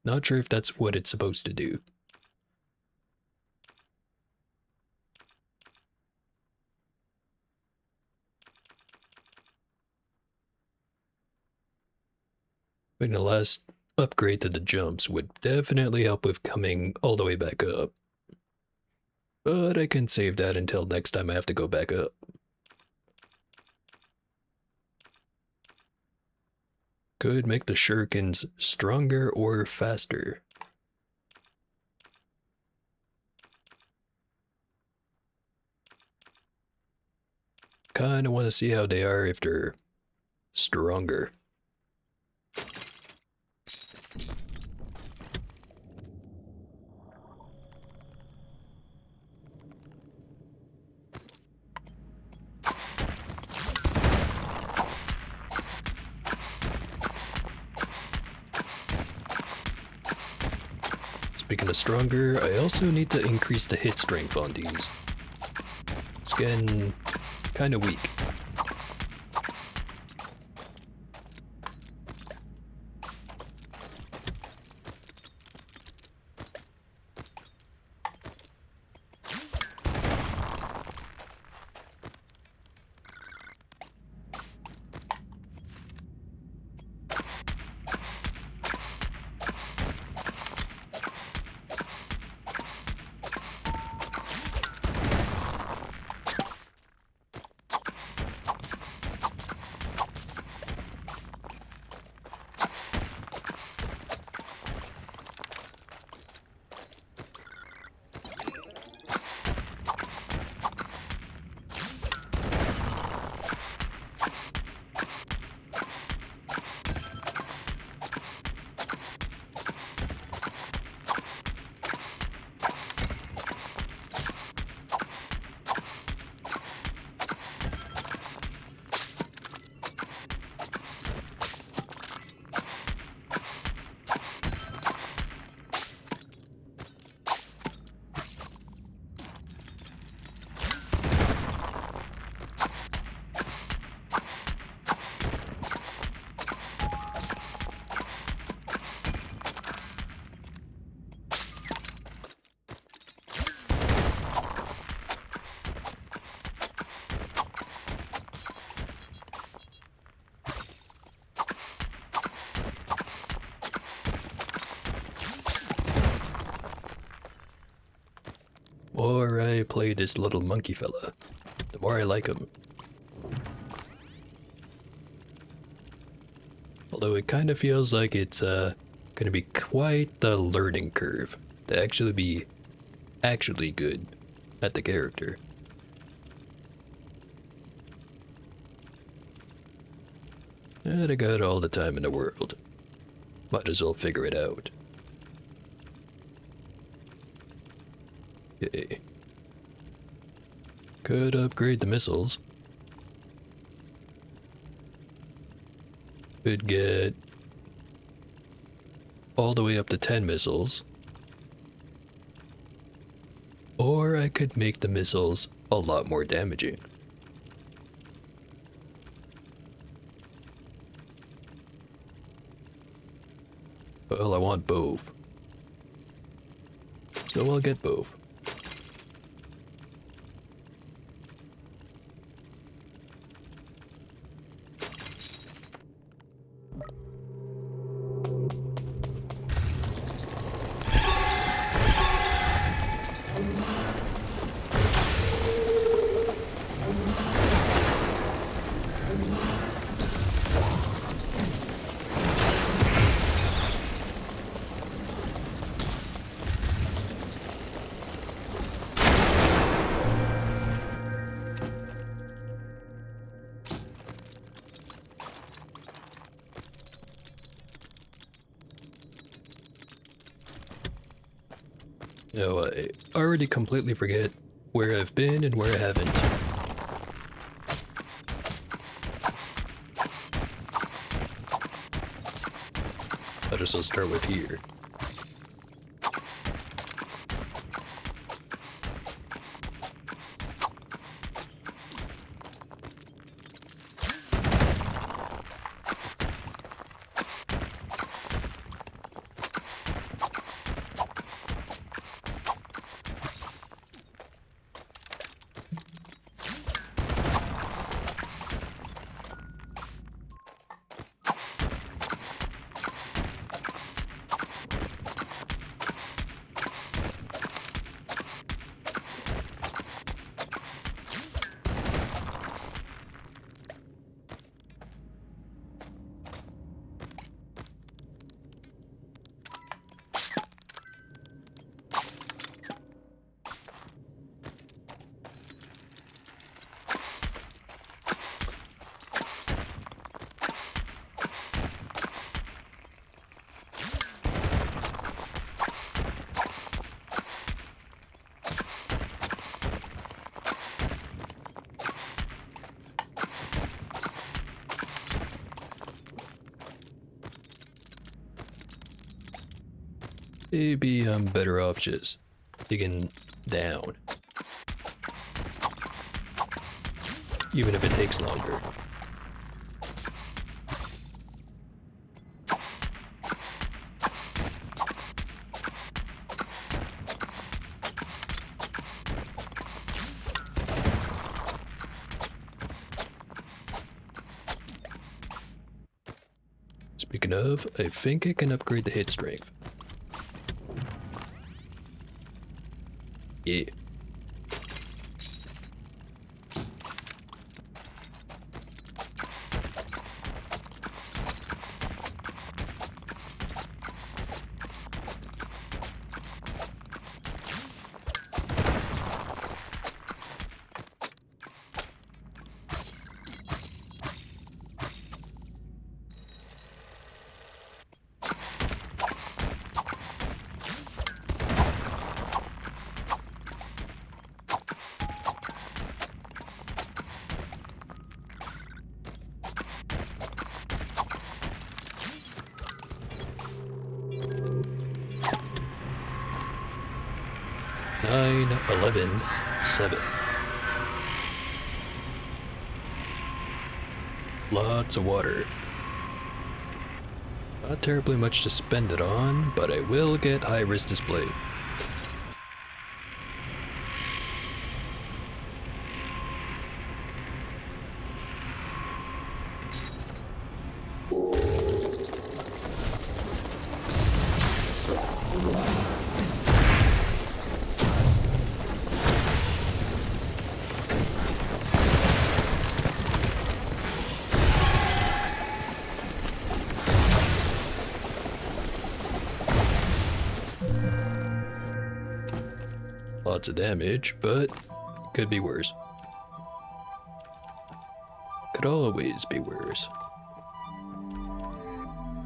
Not sure if that's what it's supposed to do. But the last upgrade to the jumps would definitely help with coming all the way back up. But I can save that until next time I have to go back up. Could make the shurikens stronger or faster. Kinda want to see how they are if they're stronger. Speaking of stronger, I also need to increase the hit strength on these. It's getting kind of weak. More I play this little monkey fella, the more I like him. Although it kind of feels like it's gonna be quite the learning curve to actually be good at the character. And I got all the time in the world. Might as well figure it out. Okay. Could upgrade the missiles. Could get all the way up to 10 missiles. Or I could make the missiles a lot more damaging. Well, I want both. So I'll get both. No, I already completely forget where I've been and where I haven't. I'll just start with here. Maybe I'm better off just digging down. Even if it takes longer. Speaking of, I think I can upgrade the hit strength. Yeah. Nine, 11, 7. Lots of water. Not terribly much to spend it on, but I will get high-res display. Lots of damage, but could be worse. Could always be worse.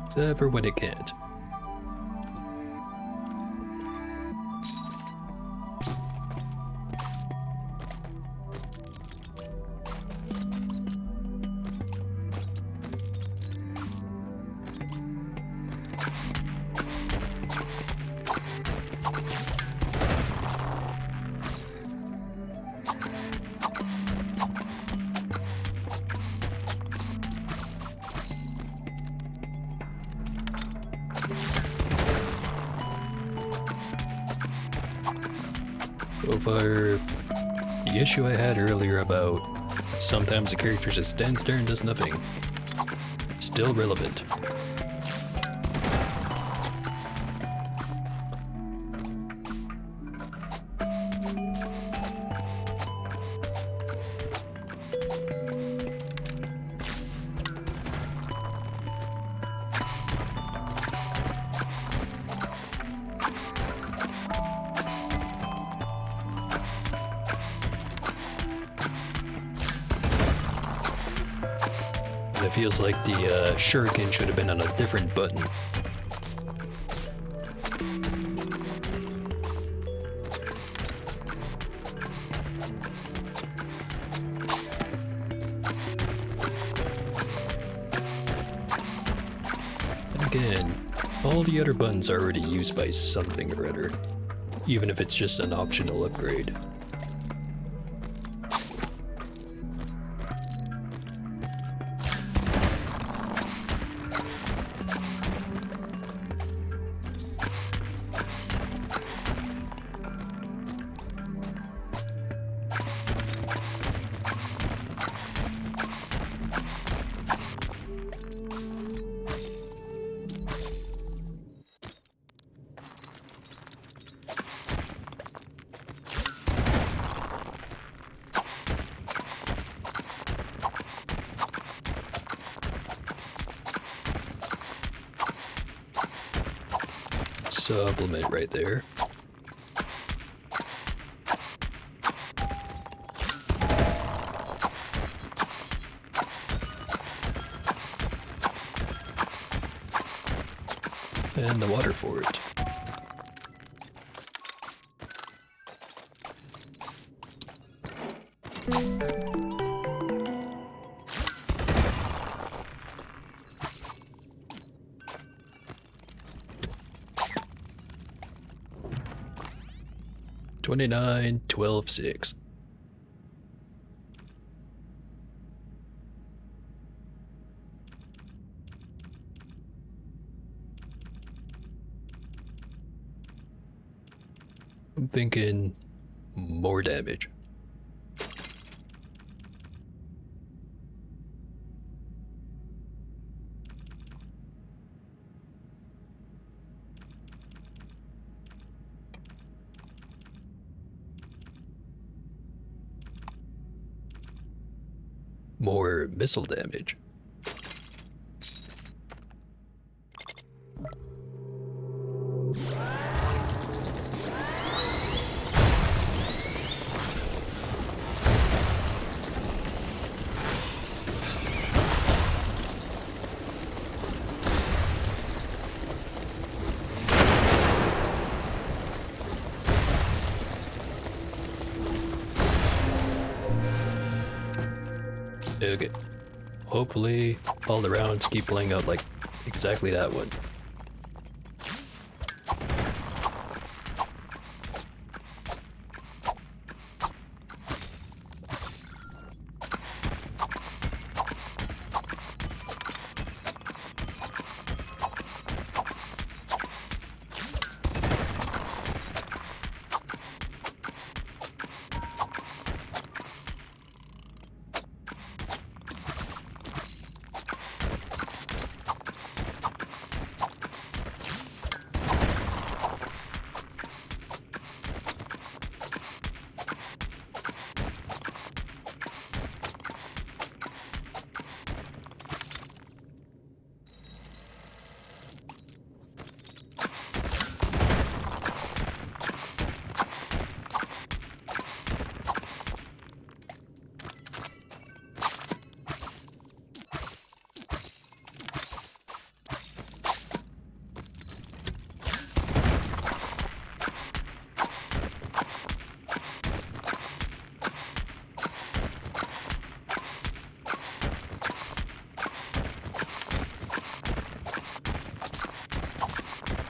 Except for when it can't. So far, the issue I had earlier about sometimes the character just stands there and does nothing, still relevant. It feels like the shuriken should have been on a different button. Again, all the other buttons are already used by something or other, even if it's just an optional upgrade. Supplement right there. And the water for it. 29, 12, 6. I'm thinking more damage. More missile damage. Okay. Hopefully all the rounds keep playing out like exactly that one.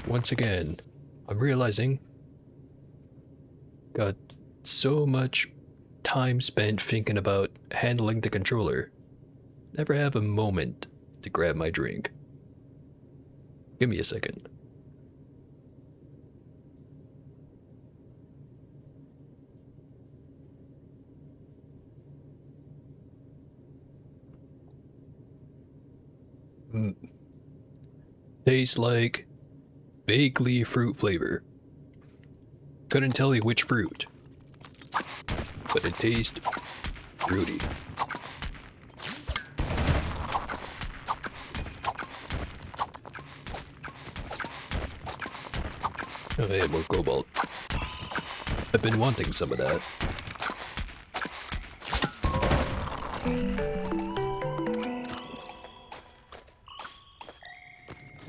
Once again, I'm realizing got so much time spent thinking about handling the controller. Never have a moment to grab my drink. Give me a second. Tastes like vaguely fruit flavor. Couldn't tell you which fruit, but it tastes fruity. Oh, hey, more cobalt. I've been wanting some of that.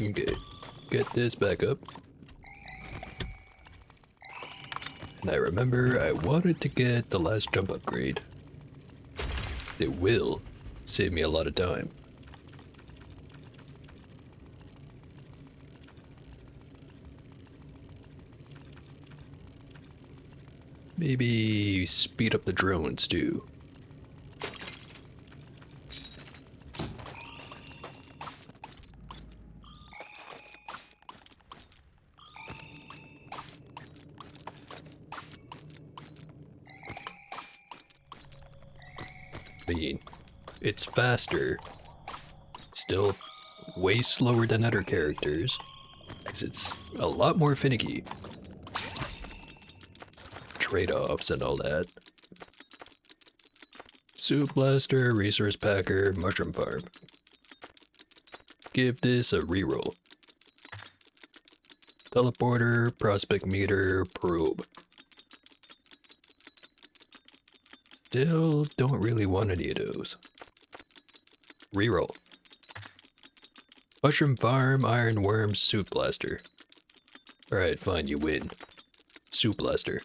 Okay, get this back up. And I remember I wanted to get the last jump upgrade. It will save me a lot of time. Maybe speed up the drones too. I mean, it's faster. Still way slower than other characters, because it's a lot more finicky. Trade-offs and all that. Soup Blaster, Resource Packer, Mushroom Farm. Give this a reroll. Teleporter, Prospect Meter, Probe. Still don't really want any of those. Reroll. Mushroom Farm, Iron Worm, Soup Blaster. Alright, fine, you win. Soup Blaster.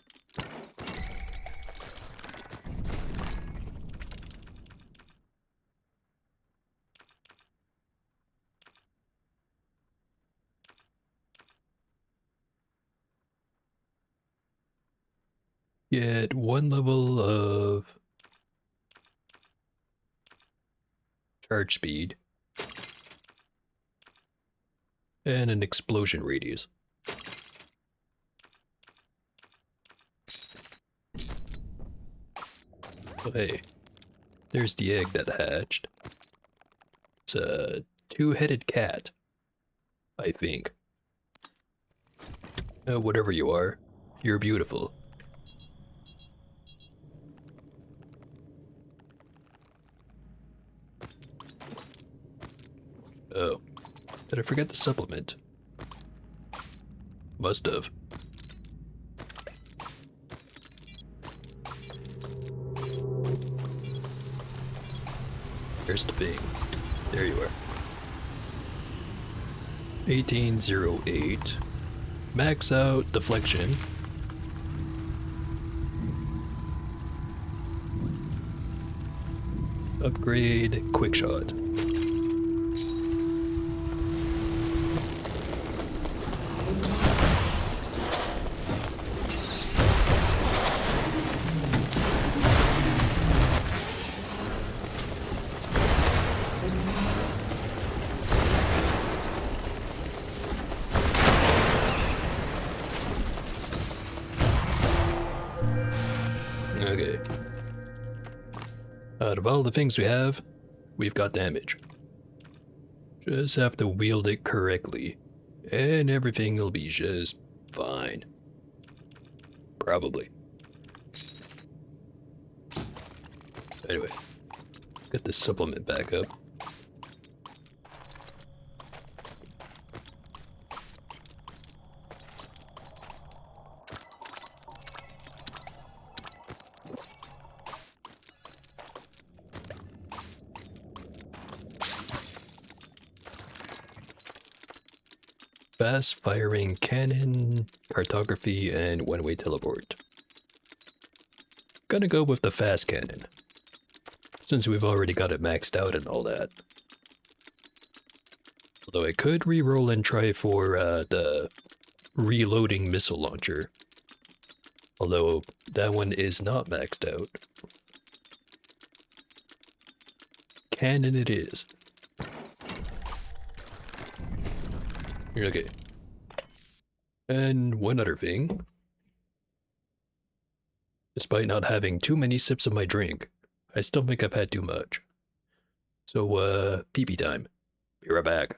get one level of charge speed and an explosion radius. Oh, hey, there's the egg that hatched. It's a two-headed cat, I think. Whatever you are, you're beautiful. Oh, did I forget the supplement? Must have. Here's the thing. There you are. 1808. Max out deflection. Upgrade quick shot. Okay. Out of all the things we have, we've got damage. Just have to wield it correctly, and everything will be just fine. Probably. Anyway, get this supplement back up. Fast firing cannon, cartography, and one-way teleport. Gonna go with the fast cannon, since we've already got it maxed out and all that. Although I could re-roll and try for the reloading missile launcher. Although that one is not maxed out. Cannon it is. Okay. And one other thing. Despite not having too many sips of my drink, I still think I've had too much. So, pee-pee time. Be right back.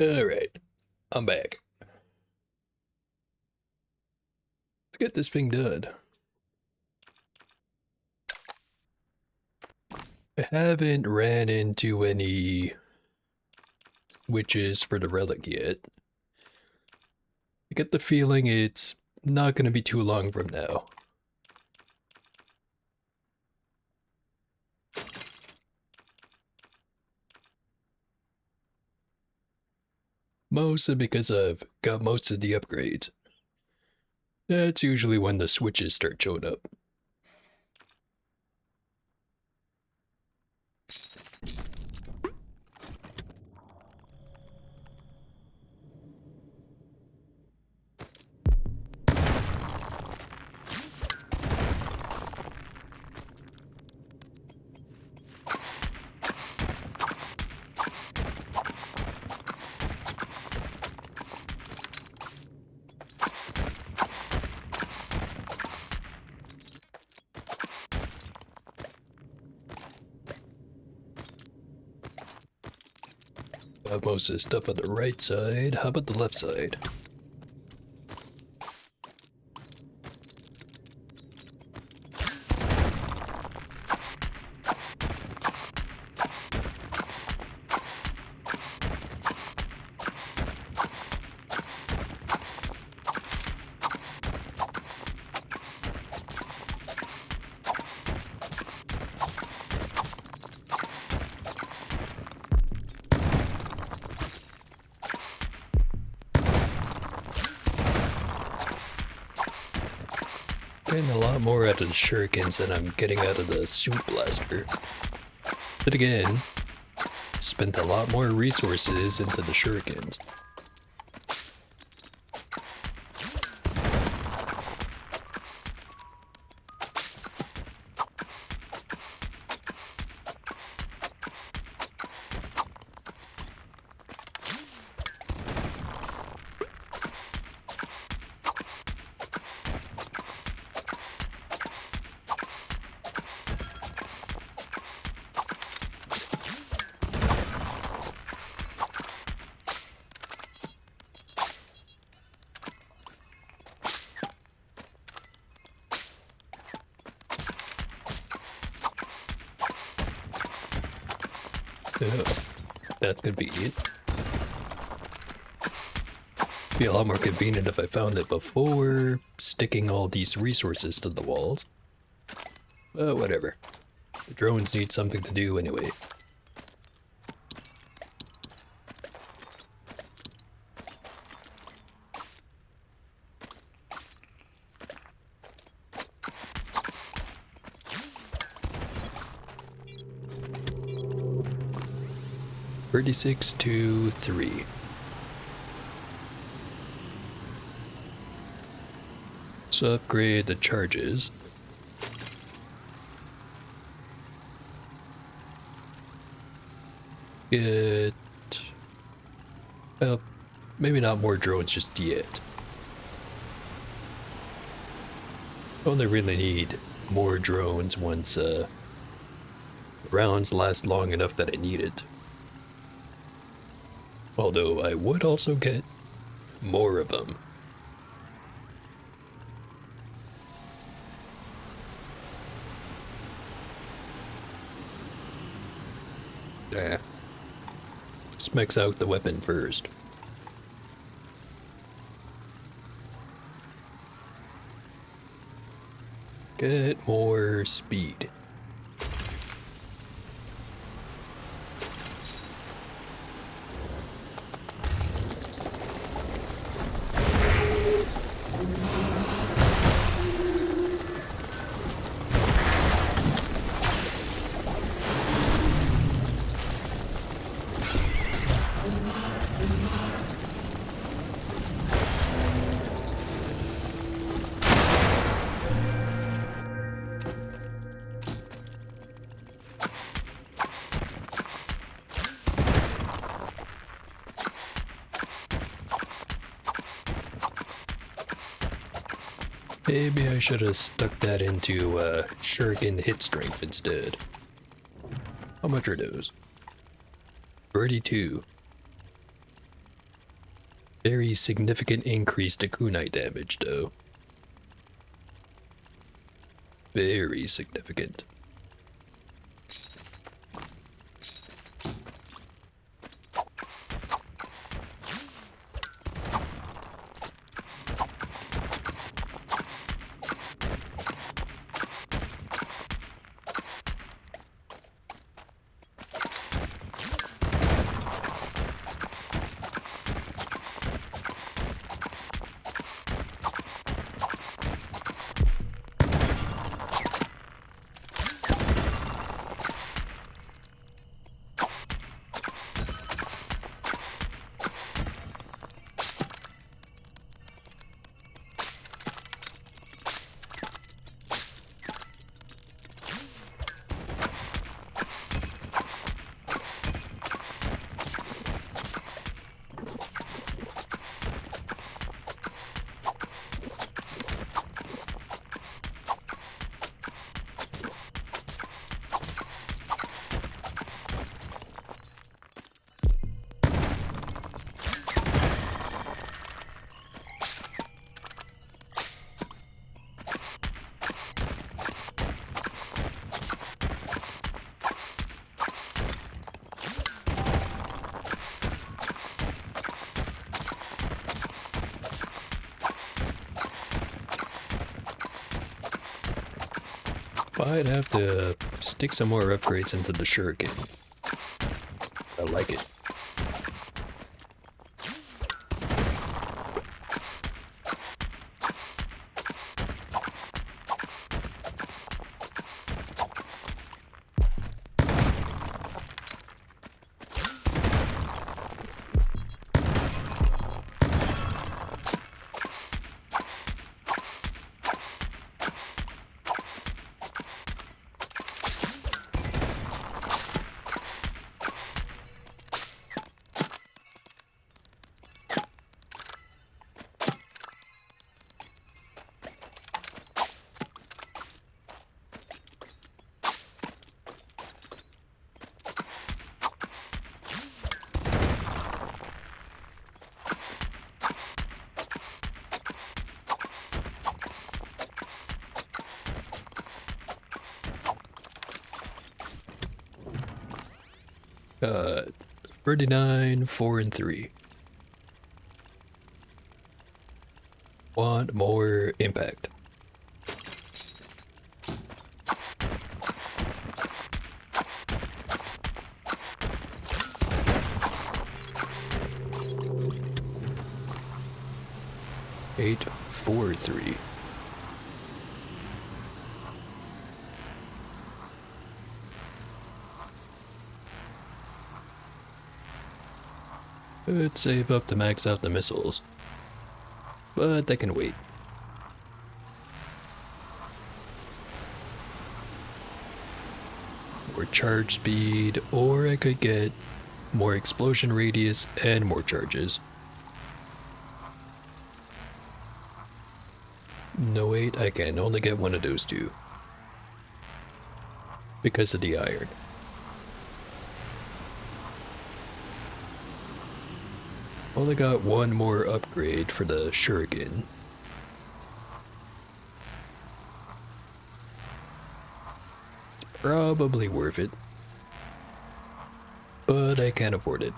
Alright, I'm back. Let's get this thing done. I haven't ran into any switches for the relic yet. I get the feeling it's not going to be too long from now. Mostly because I've got most of the upgrades. That's usually when the switches start showing up. Got most of the stuff on the right side. How about the left side? Getting a lot more out of the shurikens than I'm getting out of the suit blaster. But again, spent a lot more resources into the shurikens. Oh, that could be it. Be a lot more convenient if I found it before sticking all these resources to the walls. But whatever. The drones need something to do anyway. Thirty-six to 3. Let's upgrade the charges. Get... well, maybe not more drones just yet. Only really need more drones once rounds last long enough that I need it. Although I would also get more of them. Yeah. Specs out the weapon first. Get more speed. Maybe I should have stuck that into shuriken hit strength instead. How much are those? 32. Very significant increase to kunai damage, though. Very significant. I'd have to stick some more upgrades into the shuriken. I like it. Uh, 39, 4, and 3. Want more impact. Eight, 4, 3. Could save up to max out the missiles, but they can wait. More charge speed, or I could get more explosion radius and more charges. No, wait, I can only get one of those two because of the iron. Only got one more upgrade for the shuriken. It's probably worth it, but I can't afford it.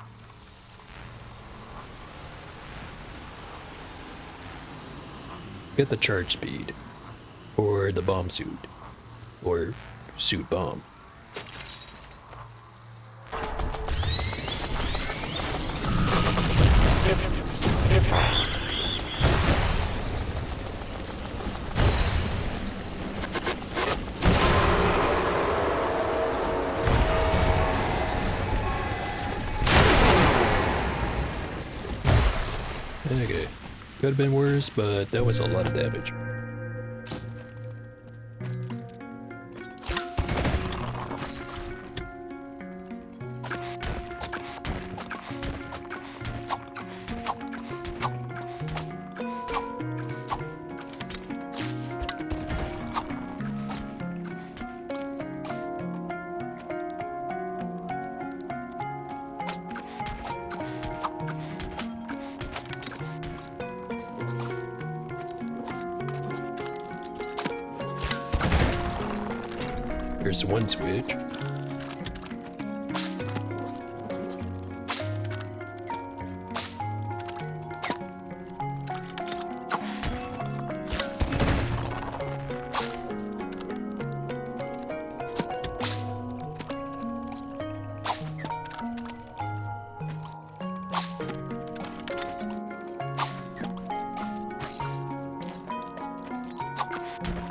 Get the charge speed for the bomb suit, or suit bomb. Okay, could have been worse, but that was a lot of damage. There's one switch.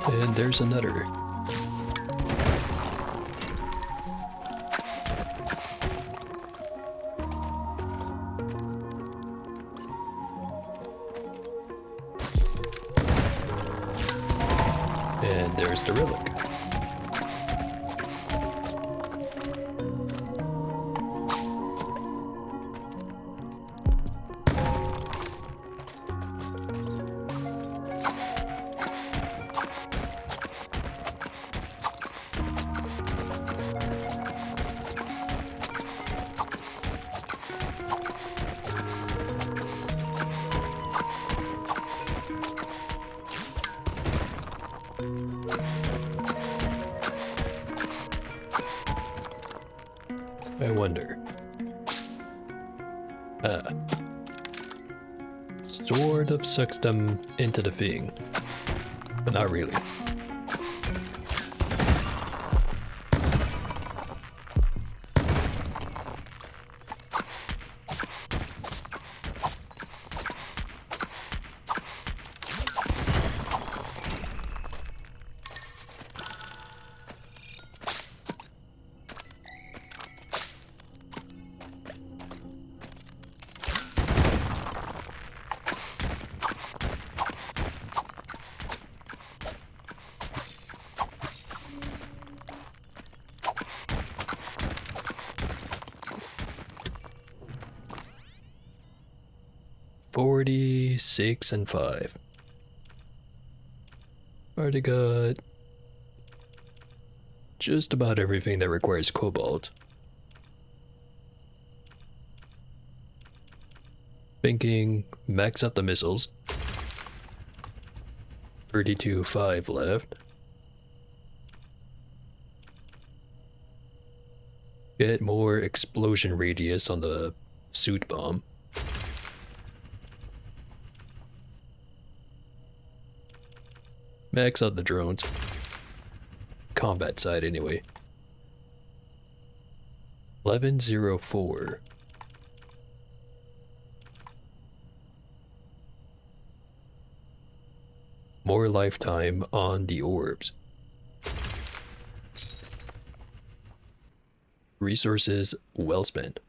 And there's another. And there's the relic. I wonder. Sort of sucks them into the thing, but not really. $46 and $5. Already got just about everything that requires cobalt. Thinking max out the missiles. 32.5 left. Get more explosion radius on the suit bomb. Max out the drones. Combat side anyway. 1104. More lifetime on the orbs. Resources well spent.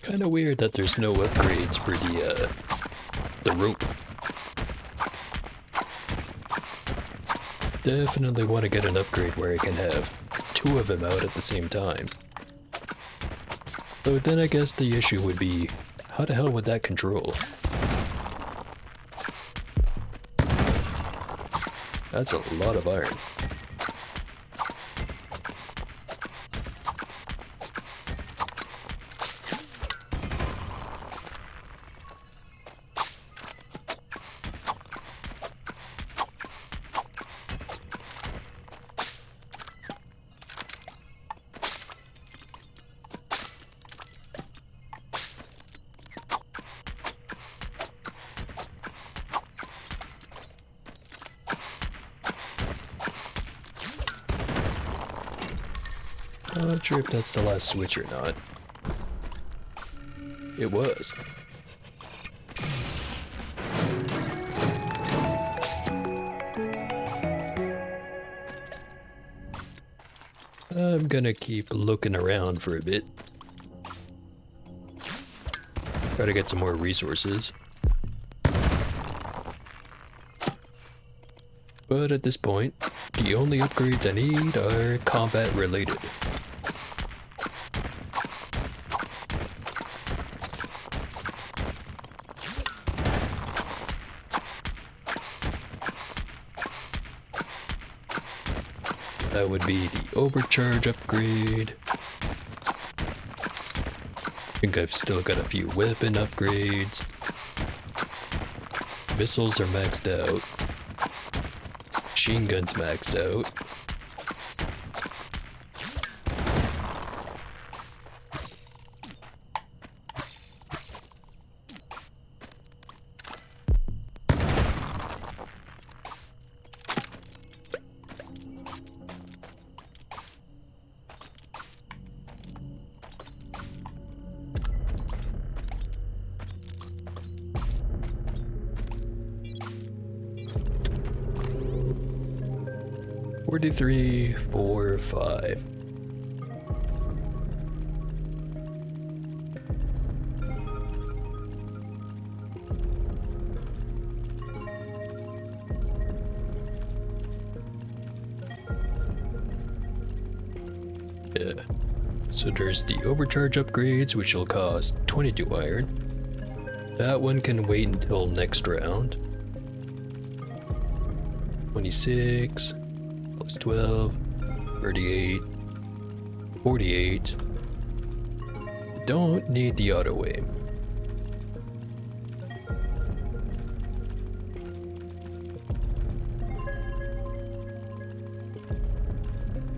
Kinda weird that there's no upgrades for the rope. Definitely want to get an upgrade where I can have two of them out at the same time. So then I guess the issue would be, how the hell would that control? That's a lot of iron. Not sure if that's the last switch or not. It was. I'm gonna keep looking around for a bit. Try to get some more resources. But at this point, the only upgrades I need are combat related. That would be the overcharge upgrade. I think I've still got a few weapon upgrades. Missiles are maxed out. Machine guns maxed out. Three, 4, 5. Yeah. So there's the overcharge upgrades, which will cost 22 iron. That one can wait until next round. 26. Plus 12, 38, 48. Don't need the auto aim.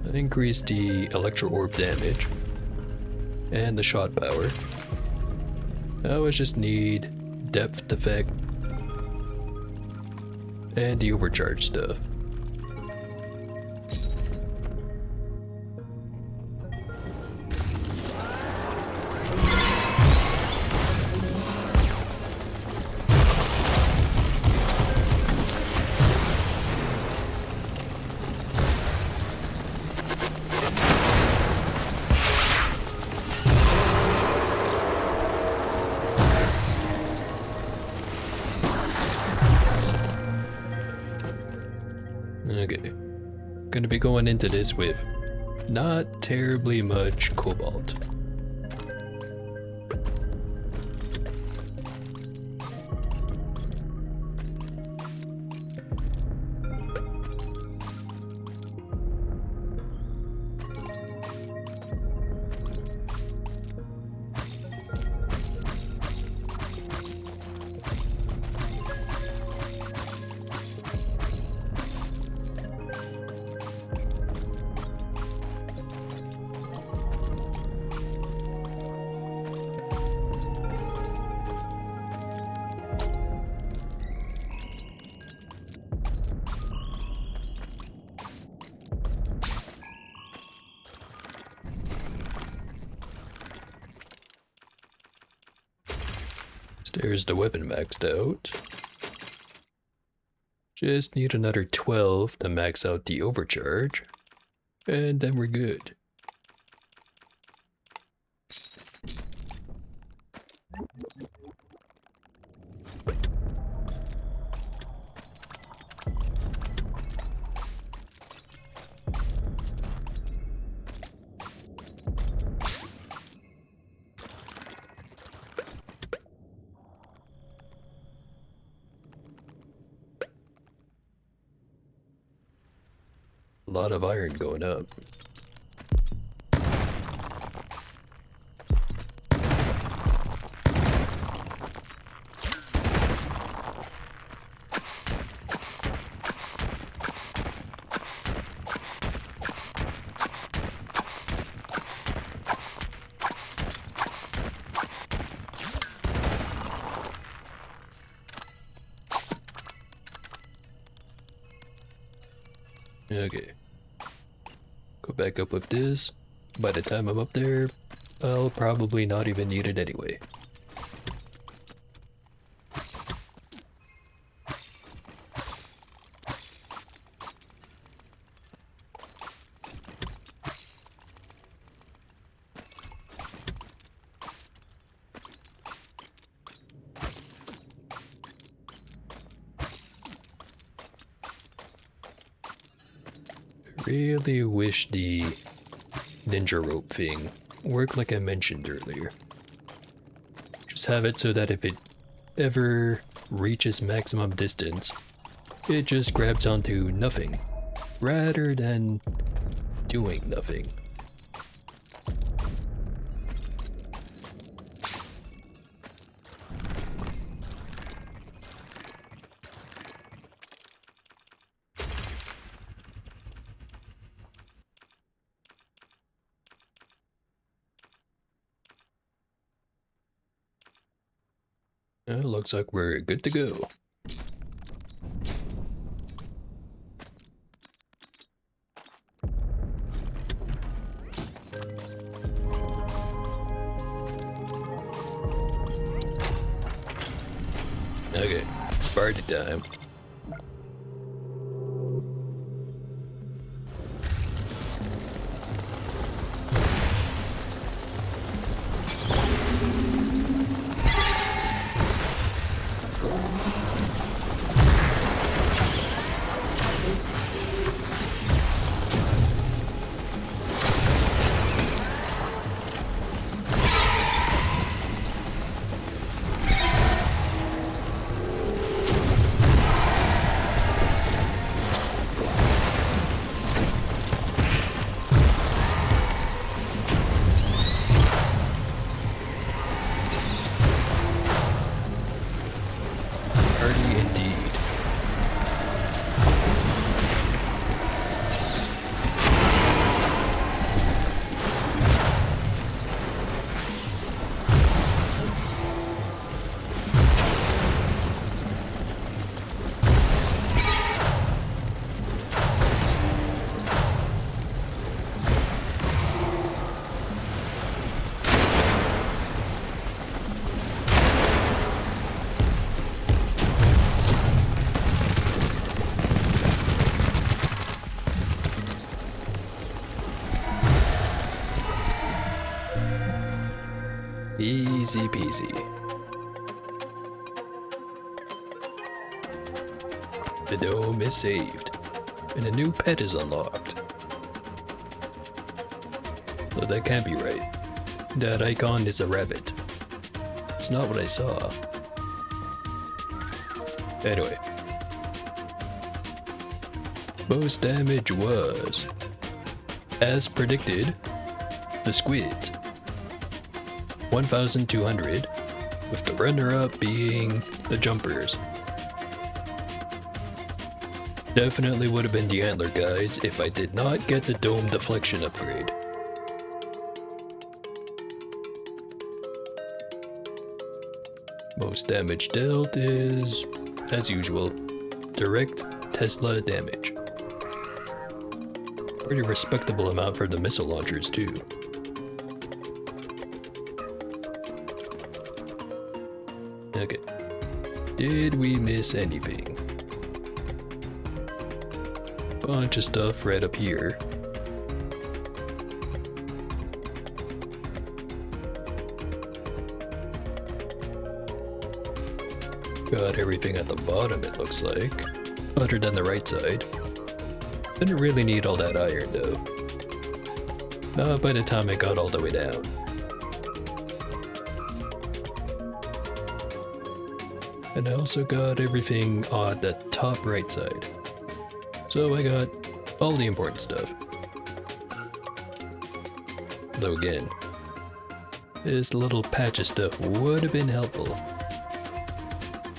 That increased the electro orb damage and the shot power. Now I just need depth effect and the overcharge stuff. Okay, gonna be going into this with not terribly much cobalt. There's the weapon maxed out. Just need another 12 to max out the overcharge, and then we're good. A lot of iron going up. Okay. Go back up with this. by the time I'm up there, I'll probably not even need it anyway. Really wish the ninja rope thing worked like I mentioned earlier. Just have it so that if it ever reaches maximum distance, it just grabs onto nothing, rather than doing nothing. Looks like we're good to go. Okay, party time. Easy peasy. The dome is saved, and a new pet is unlocked. Though that can't be right. That icon is a rabbit. It's not what I saw. Anyway. Most damage was, as predicted, the squid. 1,200, with the runner-up being the jumpers. Definitely would have been the antler guys if I did not get the dome deflection upgrade. Most damage dealt is, as usual, direct Tesla damage. Pretty respectable amount for the missile launchers too. Okay. Did we miss anything? Bunch of stuff right up here. Got everything at the bottom, it looks like. Other than the right side. Didn't really need all that iron though. Not by the time I got all the way down. And I also got everything on the top right side. So I got all the important stuff. Though again, this little patch of stuff would have been helpful.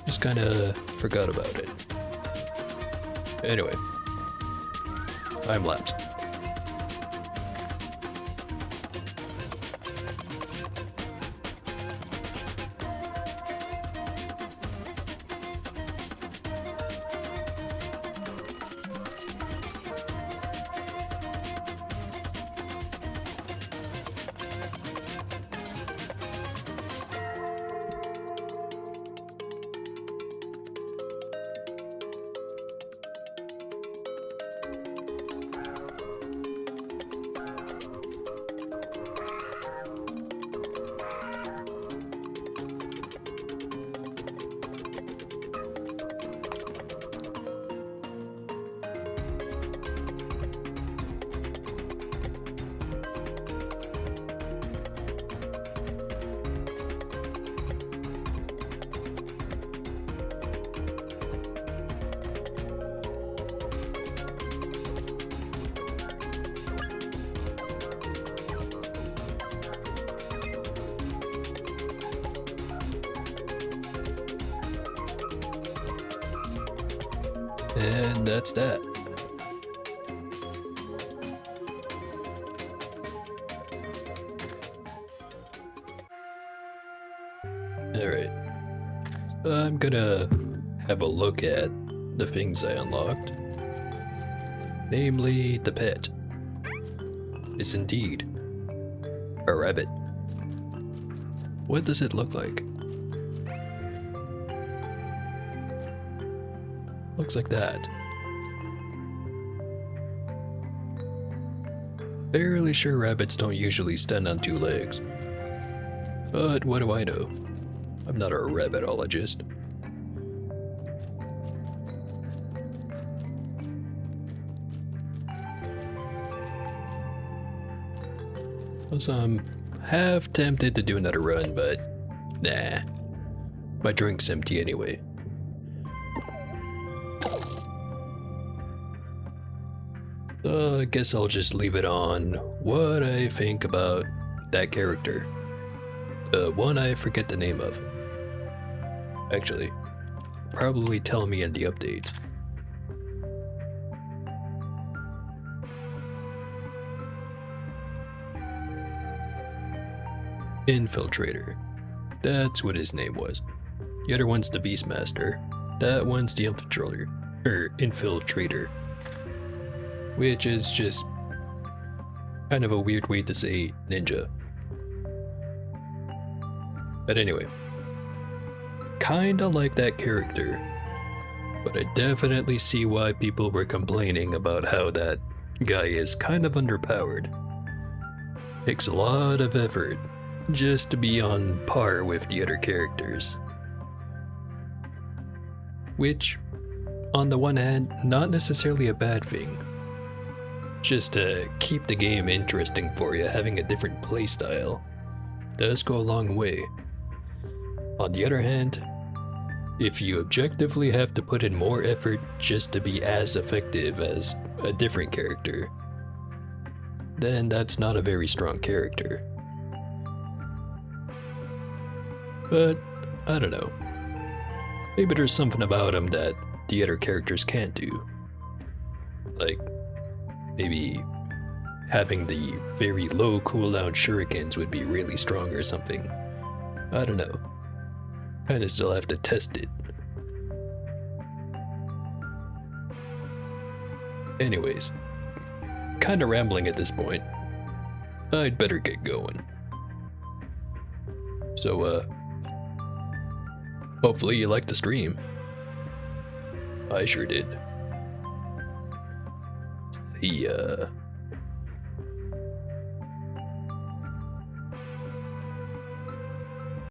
Just kinda forgot about it. Anyway, time lapse. And that's that. Alright. I'm gonna have a look at the things I unlocked. Namely, the pet is indeed a rabbit. What does it look like? Looks like that. Fairly sure rabbits don't usually stand on two legs. But what do I know? I'm not a rabbitologist. So I'm half tempted to do another run, but nah. My drink's empty anyway. I guess I'll just leave it on what I think about that character. One I forget the name of. Actually, probably tell me in the updates. Infiltrator. That's what his name was. The other one's the Beastmaster. That one's the Infiltrator. Which is just kind of a weird way to say ninja. But anyway, kinda like that character, but I definitely see why people were complaining about how that guy is kind of underpowered. Takes a lot of effort just to be on par with the other characters. Which, on the one hand, not necessarily a bad thing. Just to keep the game interesting for you, having a different playstyle does go a long way. On the other hand, if you objectively have to put in more effort just to be as effective as a different character, then that's not a very strong character. But, I don't know. Maybe there's something about him that the other characters can't do. Like, maybe having the very low cooldown shurikens would be really strong or something. I don't know. Kinda still have to test it. Anyways, kinda rambling at this point. I'd better get going. So, hopefully you liked the stream. I sure did. See ya.